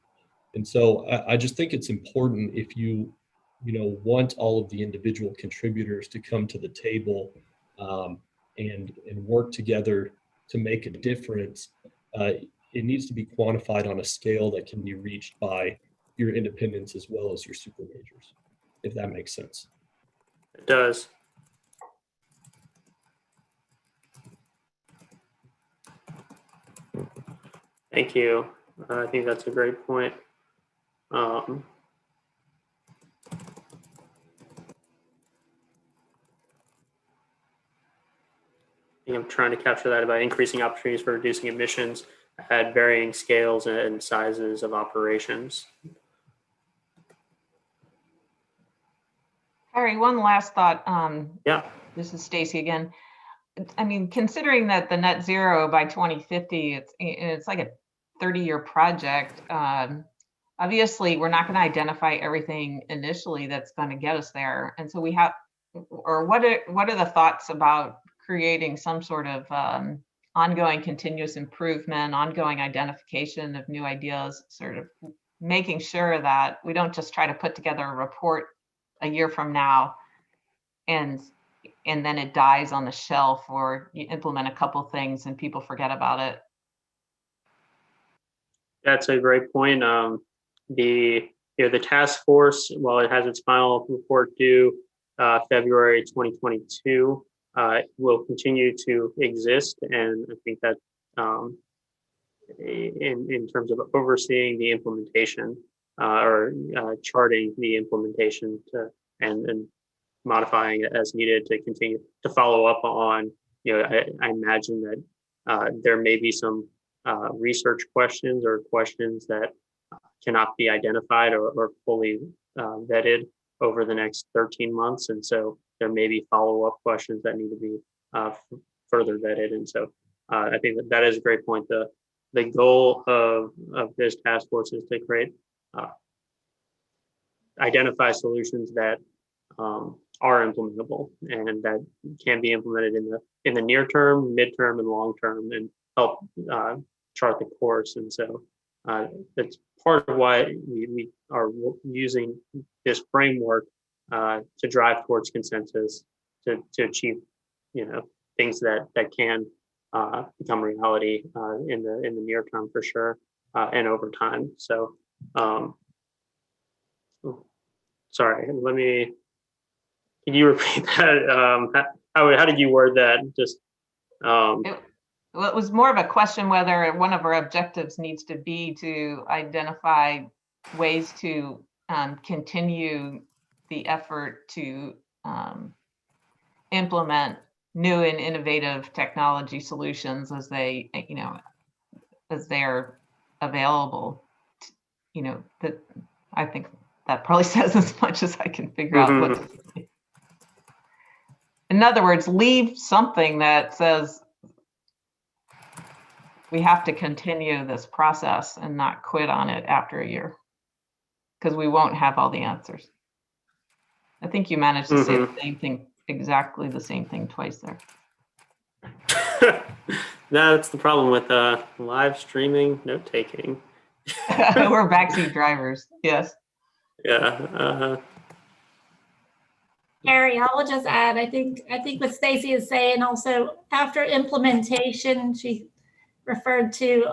And so I just think it's important, if you want all of the individual contributors to come to the table and work together to make a difference, it needs to be quantified on a scale that can be reached by your independents as well as your super majors, if that makes sense. It does. Thank you. I think that's a great point. I think I'm trying to capture that by increasing opportunities for reducing emissions at varying scales and sizes of operations. Harry, one last thought. Yeah. This is Stacy again. I mean, considering that the net zero by 2050, it's like a 30-year project. Obviously, we're not going to identify everything initially that's going to get us there. And so we have, or what are the thoughts about creating some sort of ongoing continuous improvement, ongoing identification of new ideas, sort of making sure that we don't just try to put together a report a year from now and then it dies on the shelf, or you implement a couple things and people forget about it. That's a great point. The task force, while it has its final report due February 2022, will continue to exist, and I think that in terms of overseeing the implementation or charting the implementation and modifying it as needed to continue to follow up on, I imagine that there may be some research questions or questions that cannot be identified or fully vetted over the next 13 months. And so there may be follow-up questions that need to be further vetted. And so I think that is a great point. The goal of this task force is to create, identify solutions that are implementable and that can be implemented in the near term, midterm, and long term, and help chart the course. And so that's part of why we are using this framework to drive towards consensus to achieve, things that can become reality in the near term for sure, and over time. So, sorry, can you repeat that? How did you word that? Just. Well, it was more of a question whether one of our objectives needs to be to identify ways to continue the effort to implement new and innovative technology solutions as they, as they're available. That I think that probably says as much as I can figure out what to say. In other words, leave something that says we have to continue this process and not quit on it after a year, because we won't have all the answers. I think you managed to say the same thing, exactly the same thing twice there. No, that's the problem with live streaming note taking. We're backseat drivers. Yes. Yeah. Harry, I will just add, I think what Stacy is saying also, after implementation, she referred to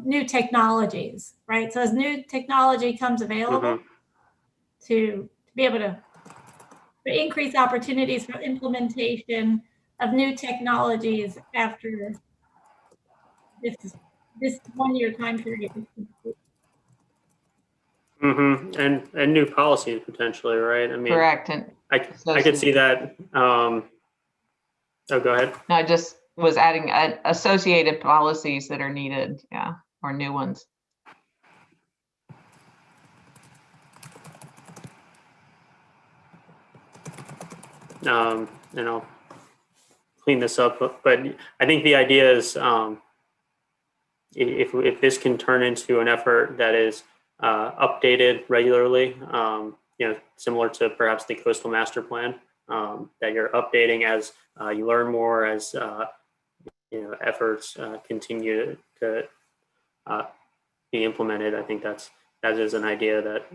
new technologies, right? So as new technology comes available, to be able to increase opportunities for implementation of new technologies after this 1 year time period. And new policies potentially, right? I mean, Correct. And I could see that. Oh, go ahead. No, I just was adding associated policies that are needed, yeah, or new ones. And I'll clean this up, but I think the idea is if this can turn into an effort that is updated regularly, similar to perhaps the coastal master plan, that you're updating as you learn more, as efforts continue to be implemented. I think that is an idea that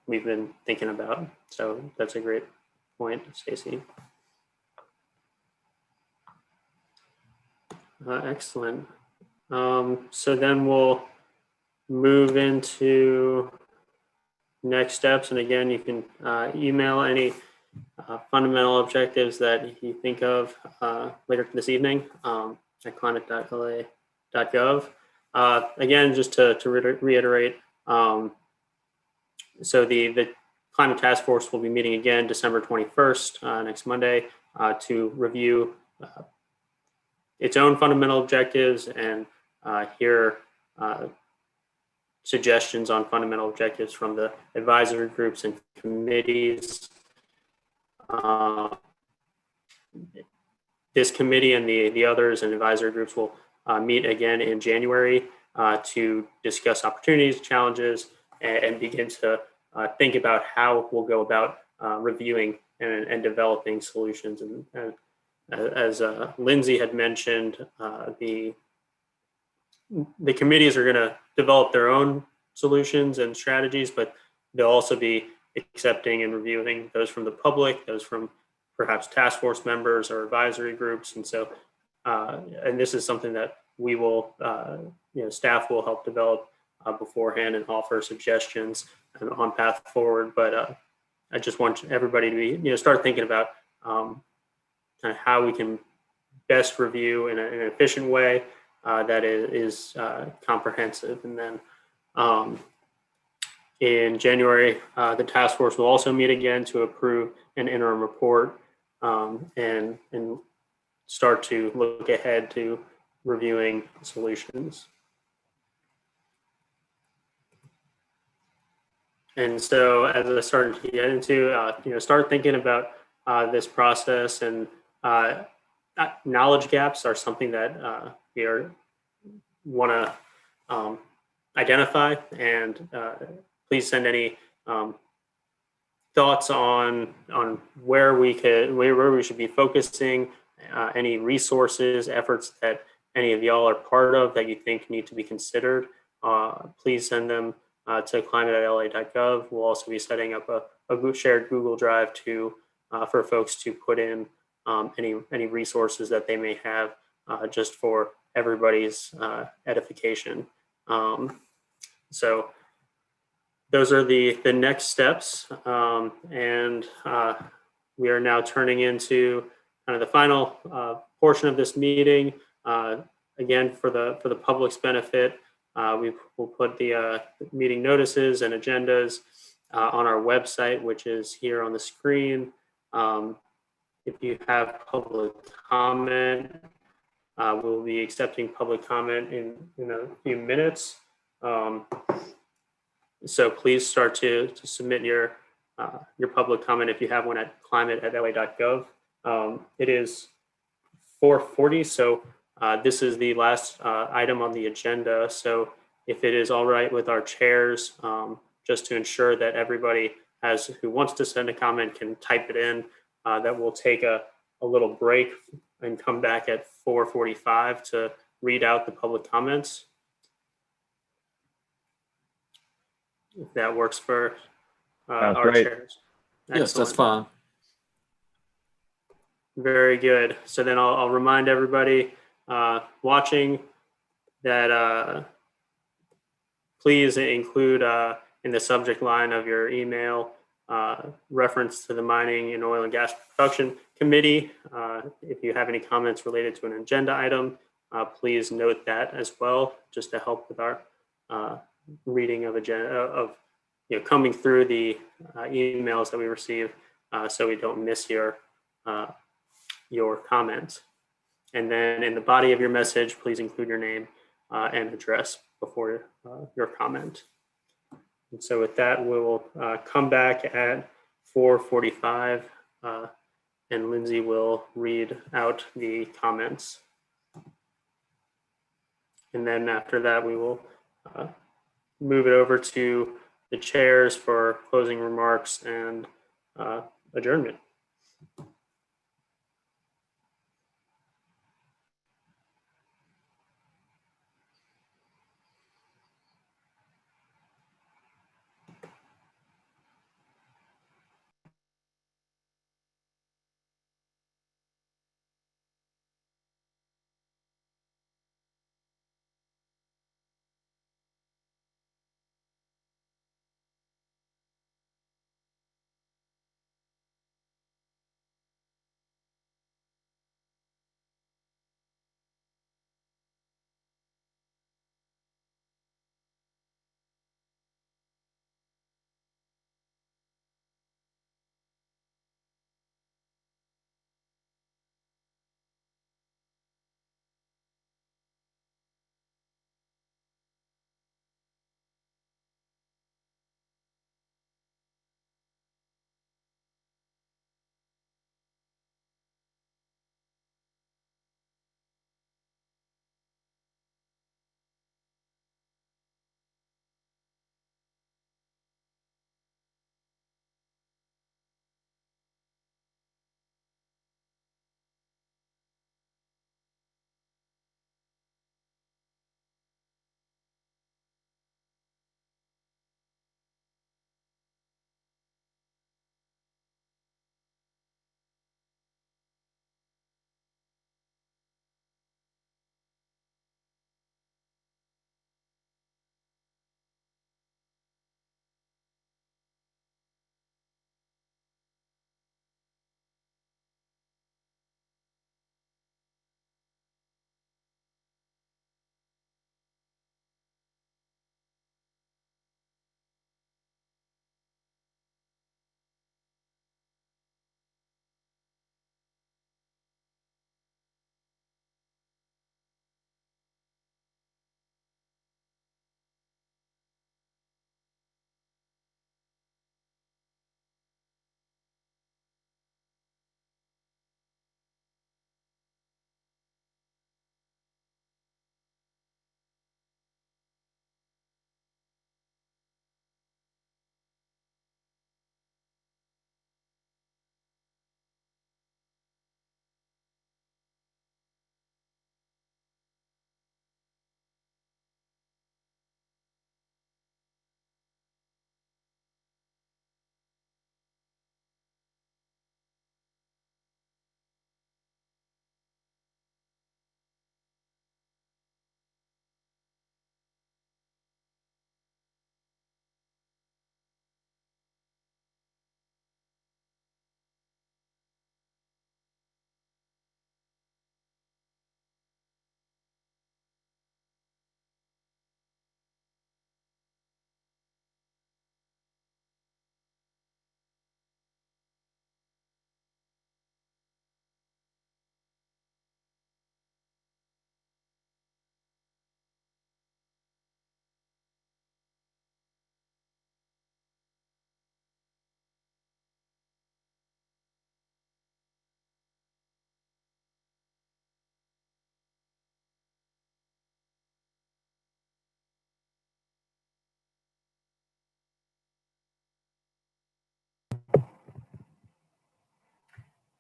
we've been thinking about. So that's a great point, Stacy. Excellent. So then we'll move into next steps. And again, you can email any fundamental objectives that you think of later this evening at climate.la.gov. Again, just to reiterate, so the Climate Task Force will be meeting again December 21st, next Monday, to review its own fundamental objectives and hear suggestions on fundamental objectives from the advisory groups and committees. This committee and the others and advisory groups will meet again in January to discuss opportunities, challenges, and begin to think about how we'll go about reviewing and developing solutions. And as Lindsay had mentioned, the committees are going to develop their own solutions and strategies, but they'll also be accepting and reviewing those from the public, those from perhaps task force members or advisory groups. And so, and this is something that we will, staff will help develop beforehand and offer suggestions on path forward. But I just want everybody to be, start thinking about kind of how we can best review in an efficient way that is comprehensive. And then in January, the task force will also meet again to approve an interim report and start to look ahead to reviewing solutions. And so as I started to get into, start thinking about this process, and knowledge gaps are something that we want to identify, and please send any thoughts on where we should be focusing, any resources, efforts that any of y'all are part of that you think need to be considered. Please send them to climate@la.gov. We'll also be setting up a shared Google Drive for folks to put in any resources that they may have just for everybody's edification. So those are the next steps, and we are now turning into kind of the final portion of this meeting. Again, for the public's benefit, we will put the meeting notices and agendas on our website, which is here on the screen. If you have public comment, we'll be accepting public comment in a few minutes. So please start to submit your public comment if you have one at climate@la.gov. It is 4:40, so this is the last item on the agenda. So if it is all right with our chairs, just to ensure that everybody who wants to send a comment can type it in, that we'll take a little break and come back at 4:45 to read out the public comments. If that works for our great. chairs. Yes, that's Excellent. fine. Very good. So then I'll remind everybody watching that please include in the subject line of your email reference to the Mining and Oil and Gas Production Committee. If you have any comments related to an agenda item, please note that as well, just to help with our reading of agenda of coming through the emails that we receive, so we don't miss your comments. And then in the body of your message, please include your name and address before your comment. And so with that, we will come back at 4:45 and Lindsay will read out the comments. And then after that, we will move it over to the chairs for closing remarks and adjournment.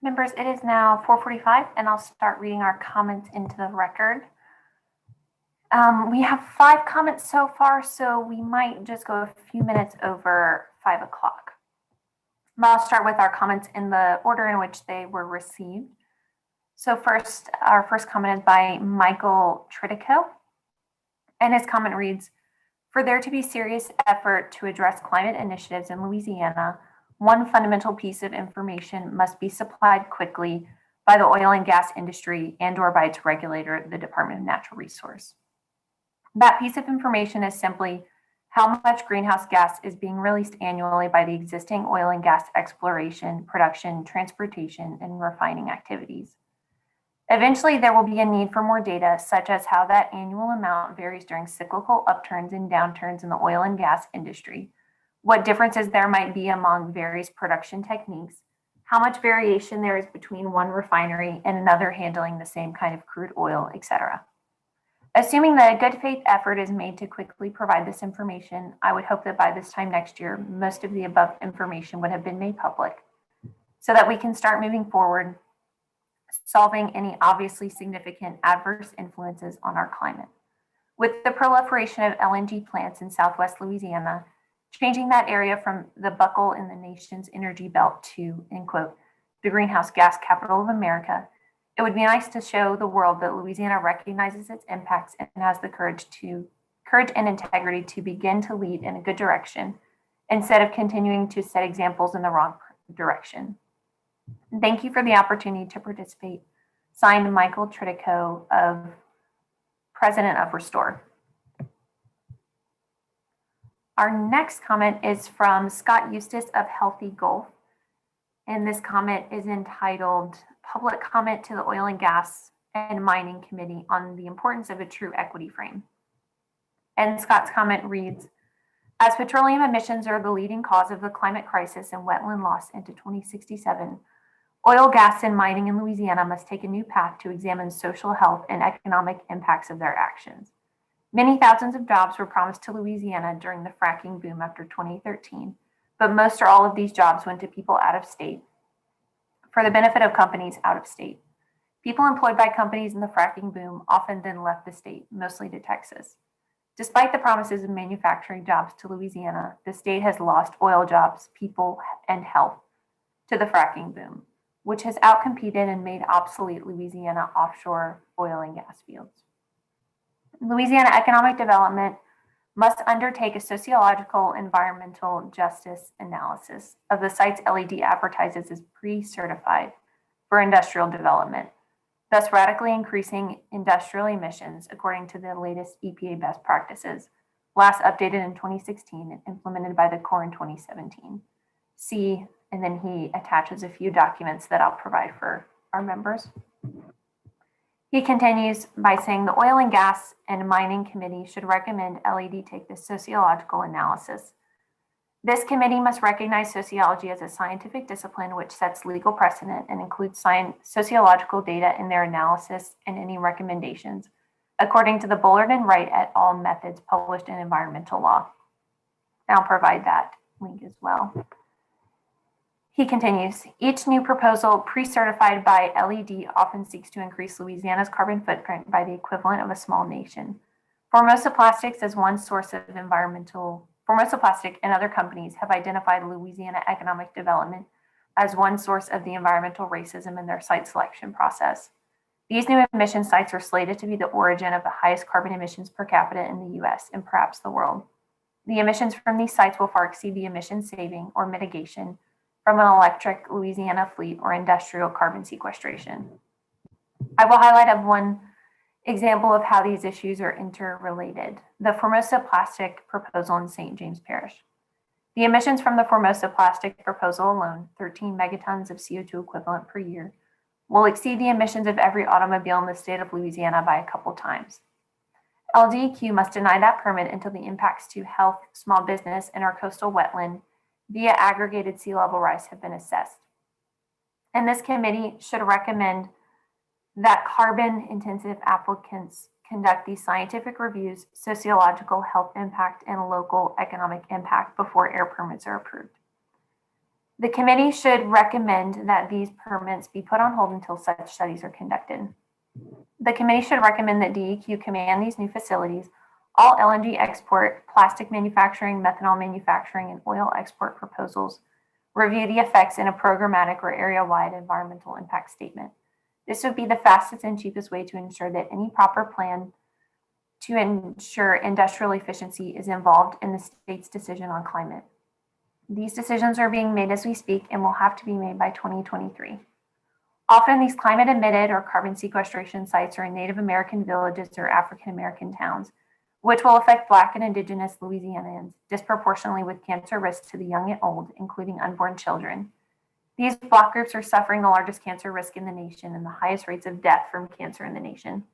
Members, it is now 4:45 and I'll start reading our comments into the record. We have 5 comments so far, so we might just go a few minutes over 5 o'clock. I'll start with our comments in the order in which they were received. So first, our first comment is by Michael Tritico, and his comment reads, "For there to be serious effort to address climate initiatives in Louisiana, one fundamental piece of information must be supplied quickly by the oil and gas industry and/or by its regulator, the Department of Natural Resources. That piece of information is simply how much greenhouse gas is being released annually by the existing oil and gas exploration, production, transportation, and refining activities. Eventually, there will be a need for more data, such as how that annual amount varies during cyclical upturns and downturns in the oil and gas industry, what differences there might be among various production techniques, how much variation there is between one refinery and another handling the same kind of crude oil, etc. Assuming that a good faith effort is made to quickly provide this information, I would hope that by this time next year, most of the above information would have been made public so that we can start moving forward, solving any obviously significant adverse influences on our climate. With the proliferation of LNG plants in Southwest Louisiana, changing that area from the buckle in the nation's energy belt to, end quote, the greenhouse gas capital of America, it would be nice to show the world that Louisiana recognizes its impacts and has the courage and integrity to begin to lead in a good direction instead of continuing to set examples in the wrong direction. Thank you for the opportunity to participate. Signed, Michael Tritico, President of Restore. Our next comment is from Scott Eustace of Healthy Gulf. And this comment is entitled Public Comment to the Oil and Gas and Mining Committee on the Importance of a True Equity Frame. And Scott's comment reads, as petroleum emissions are the leading cause of the climate crisis and wetland loss into 2067, oil, gas, and mining in Louisiana must take a new path to examine social health and economic impacts of their actions. Many thousands of jobs were promised to Louisiana during the fracking boom after 2013, but most or all of these jobs went to people out of state for the benefit of companies out of state. People employed by companies in the fracking boom often then left the state, mostly to Texas. Despite the promises of manufacturing jobs to Louisiana, the state has lost oil jobs, people, and health to the fracking boom, which has outcompeted and made obsolete Louisiana offshore oil and gas fields. Louisiana economic development must undertake a sociological environmental justice analysis of the sites LED advertises as pre-certified for industrial development, thus radically increasing industrial emissions according to the latest EPA best practices, last updated in 2016 and implemented by the Corps in 2017. See, and then he attaches a few documents that I'll provide for our members. He continues by saying the Oil and Gas and Mining Committee should recommend LED take this sociological analysis. This committee must recognize sociology as a scientific discipline which sets legal precedent and includes sociological data in their analysis and any recommendations, according to the Bullard and Wright et al. Methods published in environmental law. I'll provide that link as well. He continues, each new proposal pre-certified by LED often seeks to increase Louisiana's carbon footprint by the equivalent of a small nation. Formosa Plastics as one source of Formosa Plastic and other companies have identified Louisiana economic development as one source of the environmental racism in their site selection process. These new emission sites are slated to be the origin of the highest carbon emissions per capita in the US and perhaps the world. The emissions from these sites will far exceed the emission saving or mitigation from an electric Louisiana fleet or industrial carbon sequestration. I will highlight one example of how these issues are interrelated, the Formosa Plastic proposal in St. James Parish. The emissions from the Formosa Plastic proposal alone, 13 megatons of CO2 equivalent per year, will exceed the emissions of every automobile in the state of Louisiana by a couple times. LDEQ must deny that permit until the impacts to health, small business, and our coastal wetland via aggregated sea level rise have been assessed. And this committee should recommend that carbon intensive applicants conduct these scientific reviews, sociological health impact, and local economic impact before air permits are approved. The committee should recommend that these permits be put on hold until such studies are conducted. The committee should recommend that DEQ command these new facilities all LNG export, plastic manufacturing, methanol manufacturing, and oil export proposals review the effects in a programmatic or area-wide environmental impact statement. This would be the fastest and cheapest way to ensure that any proper plan to ensure industrial efficiency is involved in the state's decision on climate. These decisions are being made as we speak and will have to be made by 2023. Often these climate emitted or carbon sequestration sites are in Native American villages or African American towns, which will affect Black and Indigenous Louisianans disproportionately with cancer risks to the young and old, including unborn children. These Black groups are suffering the largest cancer risk in the nation and the highest rates of death from cancer in the nation.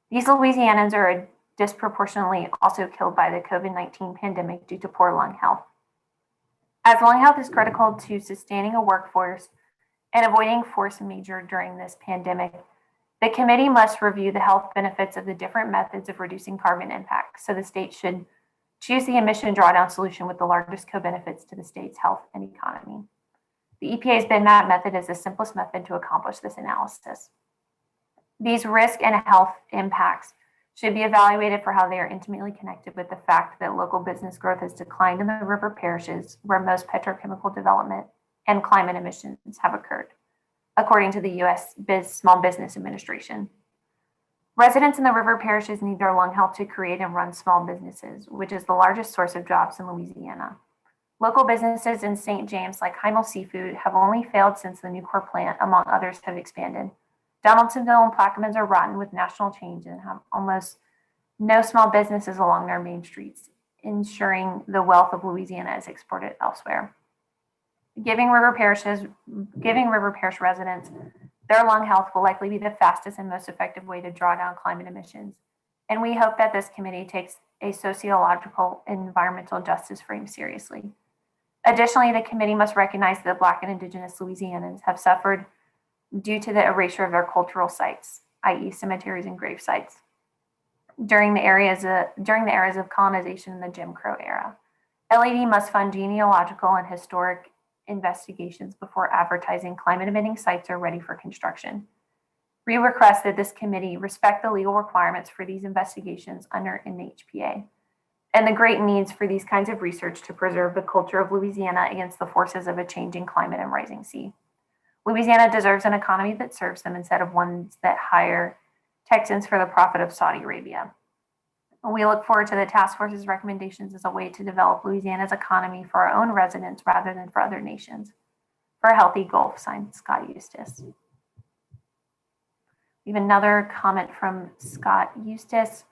These Louisianans are disproportionately also killed by the COVID-19 pandemic due to poor lung health. As lung health is critical to sustaining a workforce and avoiding force majeure during this pandemic, the committee must review the health benefits of the different methods of reducing carbon impact. So the state should choose the emission drawdown solution with the largest co-benefits to the state's health and economy. The EPA's BINMAP method is the simplest method to accomplish this analysis. These risk and health impacts should be evaluated for how they are intimately connected with the fact that local business growth has declined in the river parishes where most petrochemical development and climate emissions have occurred, according to the U.S. Small Business Administration. Residents in the river parishes need their lung health to create and run small businesses, which is the largest source of jobs in Louisiana. Local businesses in St. James, like Heimel Seafood, have only failed since the Nucor plant, among others, have expanded. Donaldsonville and Plaquemines are rotten with national change and have almost no small businesses along their main streets, ensuring the wealth of Louisiana is exported elsewhere. Giving River Parish residents their lung health will likely be the fastest and most effective way to draw down climate emissions. And we hope that this committee takes a sociological and environmental justice frame seriously. Additionally, the committee must recognize that Black and Indigenous Louisianans have suffered due to the erasure of their cultural sites, i.e. cemeteries and grave sites, during the eras of colonization in the Jim Crow era. LED must fund genealogical and historic investigations before advertising climate-emitting sites are ready for construction. We request that this committee respect the legal requirements for these investigations under NHPA and the great needs for these kinds of research to preserve the culture of Louisiana against the forces of a changing climate and rising sea. Louisiana deserves an economy that serves them instead of ones that hire Texans for the profit of Saudi Arabia. We look forward to the task force's recommendations as a way to develop Louisiana's economy for our own residents rather than for other nations. For a healthy Gulf, signed Scott Eustace. We have another comment from Scott Eustace.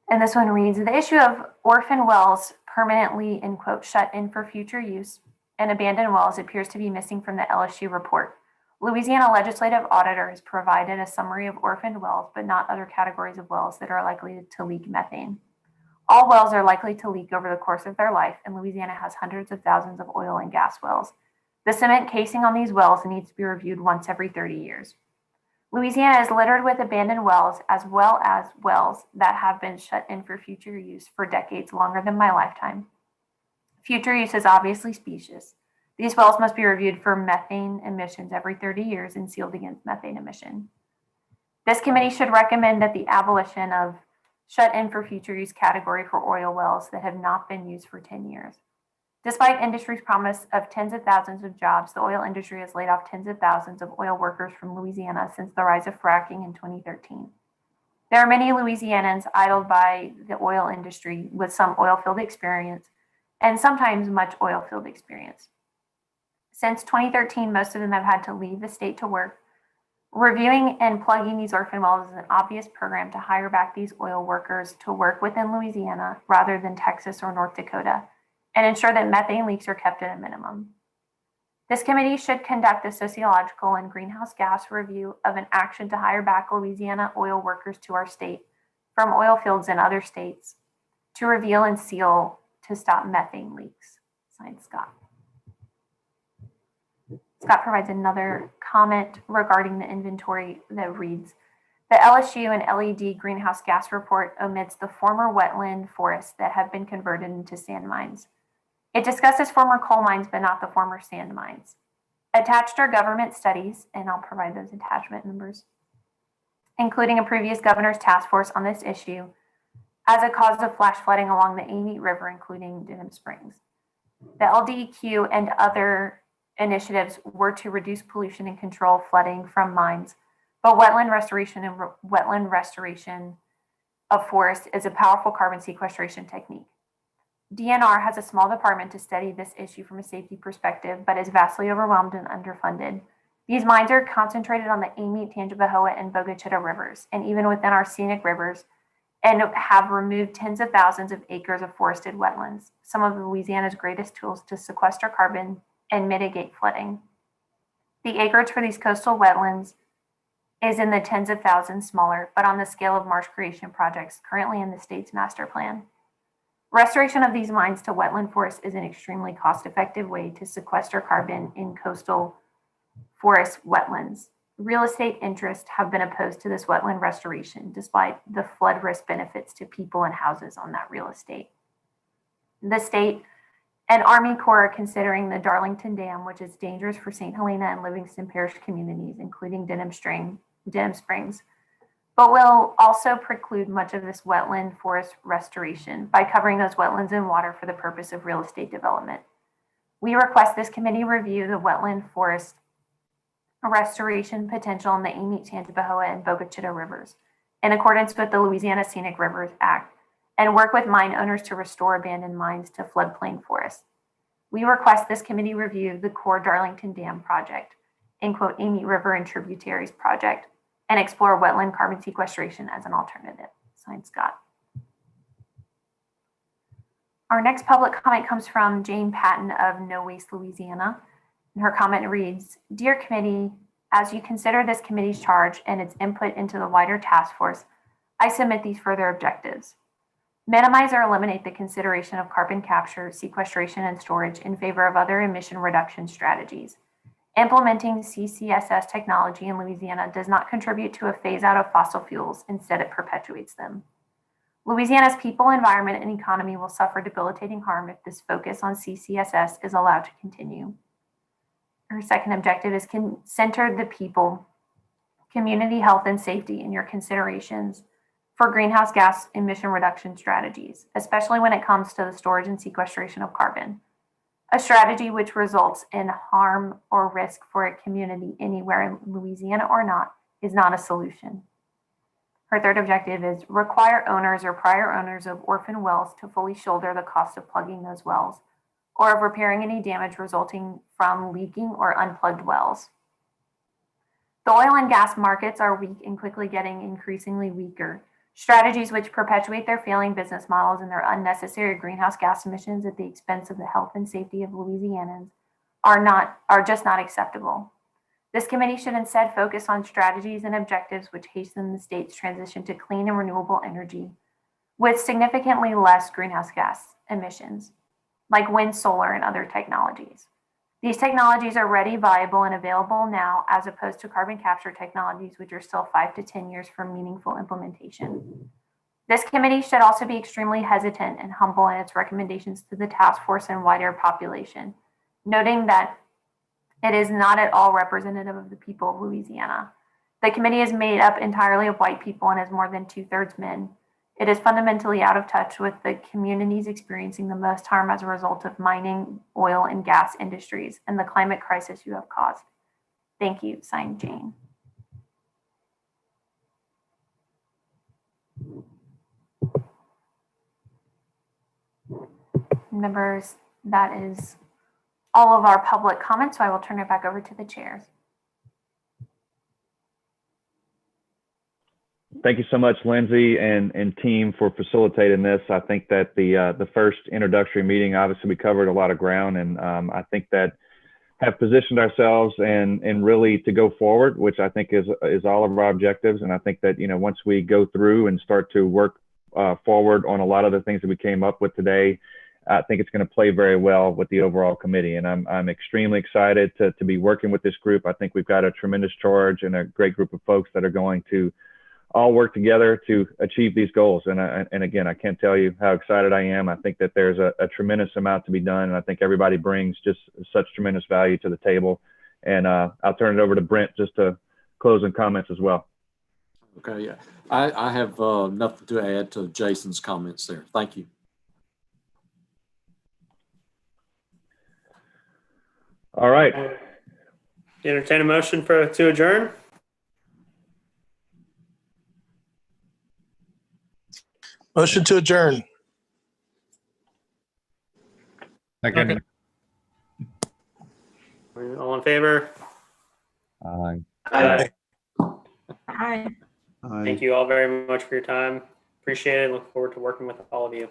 And this one reads, the issue of orphan wells permanently, in quote, shut in for future use and abandoned wells appears to be missing from the LSU report. Louisiana Legislative Auditor has provided a summary of orphaned wells, but not other categories of wells that are likely to leak methane. All wells are likely to leak over the course of their life, and Louisiana has hundreds of thousands of oil and gas wells. The cement casing on these wells needs to be reviewed once every 30 years. Louisiana is littered with abandoned wells as well as wells that have been shut in for future use for decades longer than my lifetime. Future use is obviously specious. These wells must be reviewed for methane emissions every 30 years and sealed against methane emission. This committee should recommend that the abolition of shut in for future use category for oil wells that have not been used for 10 years. Despite industry's promise of tens of thousands of jobs, the oil industry has laid off tens of thousands of oil workers from Louisiana since the rise of fracking in 2013. There are many Louisianans idled by the oil industry with some oil field experience and sometimes much oil field experience. Since 2013, most of them have had to leave the state to work. Reviewing and plugging these orphan wells is an obvious program to hire back these oil workers to work within Louisiana rather than Texas or North Dakota, and ensure that methane leaks are kept at a minimum. This committee should conduct a sociological and greenhouse gas review of an action to hire back Louisiana oil workers to our state from oil fields in other states to reveal and seal to stop methane leaks. Signed, Scott. Scott provides another comment regarding the inventory that reads, the LSU and LED greenhouse gas report omits the former wetland forests that have been converted into sand mines. It discusses former coal mines, but not the former sand mines. Attached are government studies, and I'll provide those attachment numbers, including a previous governor's task force on this issue as a cause of flash flooding along the Amite River, including Denham Springs. The LDEQ and other initiatives were to reduce pollution and control flooding from mines, but wetland restoration of forest is a powerful carbon sequestration technique. DNR has a small department to study this issue from a safety perspective, but is vastly overwhelmed and underfunded. These mines are concentrated on the Amy, Tangipahoa, and Bogachita rivers, and even within our scenic rivers, and have removed tens of thousands of acres of forested wetlands, some of Louisiana's greatest tools to sequester carbon and mitigate flooding. The acreage for these coastal wetlands is in the tens of thousands smaller, but on the scale of marsh creation projects currently in the state's master plan. Restoration of these mines to wetland forests is an extremely cost-effective way to sequester carbon in coastal forest wetlands. Real estate interests have been opposed to this wetland restoration, despite the flood risk benefits to people and houses on that real estate. The state and Army Corps are considering the Darlington Dam, which is dangerous for St. Helena and Livingston Parish communities, including Denham Springs, but will also preclude much of this wetland forest restoration by covering those wetlands in water for the purpose of real estate development. We request this committee review the wetland forest restoration potential in the Amy, Tangipahoa, and Bogachita rivers in accordance with the Louisiana Scenic Rivers Act and work with mine owners to restore abandoned mines to floodplain forests. We request this committee review the core Darlington Dam project, in quote, Amy River and Tributaries project, and explore wetland carbon sequestration as an alternative. Signed, Scott. Our next public comment comes from Jane Patton of No Waste Louisiana. And her comment reads, Dear committee, as you consider this committee's charge and its input into the wider task force, I submit these further objectives. Minimize or eliminate the consideration of carbon capture, sequestration, and storage in favor of other emission reduction strategies. Implementing CCSS technology in Louisiana does not contribute to a phase out of fossil fuels. Instead, it perpetuates them. Louisiana's people, environment, and economy will suffer debilitating harm if this focus on CCSS is allowed to continue. Her second objective is center the people, community health, and safety in your considerations for greenhouse gas emission reduction strategies, especially when it comes to the storage and sequestration of carbon. A strategy which results in harm or risk for a community anywhere in Louisiana or not is not a solution. Her third objective is require owners or prior owners of orphan wells to fully shoulder the cost of plugging those wells or of repairing any damage resulting from leaking or unplugged wells. The oil and gas markets are weak and quickly getting increasingly weaker. Strategies which perpetuate their failing business models and their unnecessary greenhouse gas emissions at the expense of the health and safety of Louisianans are just not acceptable. This committee should instead focus on strategies and objectives which hasten the state's transition to clean and renewable energy with significantly less greenhouse gas emissions, like wind, solar, and other technologies. These technologies are ready, viable, and available now, as opposed to carbon capture technologies, which are still 5 to 10 years from meaningful implementation. This committee should also be extremely hesitant and humble in its recommendations to the task force and wider population, noting that it is not at all representative of the people of Louisiana. The committee is made up entirely of white people and is more than 2/3 men. It is fundamentally out of touch with the communities experiencing the most harm as a result of mining, oil, and gas industries and the climate crisis you have caused. Thank you. Signed, Jane. Members, that is all of our public comments, so I will turn it back over to the chairs. Thank you so much, Lindsay and team, for facilitating this. I think that the first introductory meeting, obviously we covered a lot of ground, and I think that have positioned ourselves and really to go forward, which I think is all of our objectives. And I think that, you know, once we go through and start to work forward on a lot of the things that we came up with today, I think it's going to play very well with the overall committee. And I'm extremely excited to be working with this group. I think we've got a tremendous charge and a great group of folks that are going to all work together to achieve these goals. And again, I can't tell you how excited I am. I think that there's a tremendous amount to be done. And I think everybody brings just such tremendous value to the table. And I'll turn it over to Brent just to close and comments as well. Okay, yeah. I have nothing to add to Jason's comments there. Thank you. All right. Entertain a motion to adjourn. Motion to adjourn. Second. All in favor? Aye. Aye. Hi. Thank you all very much for your time. Appreciate it. Look forward to working with all of you.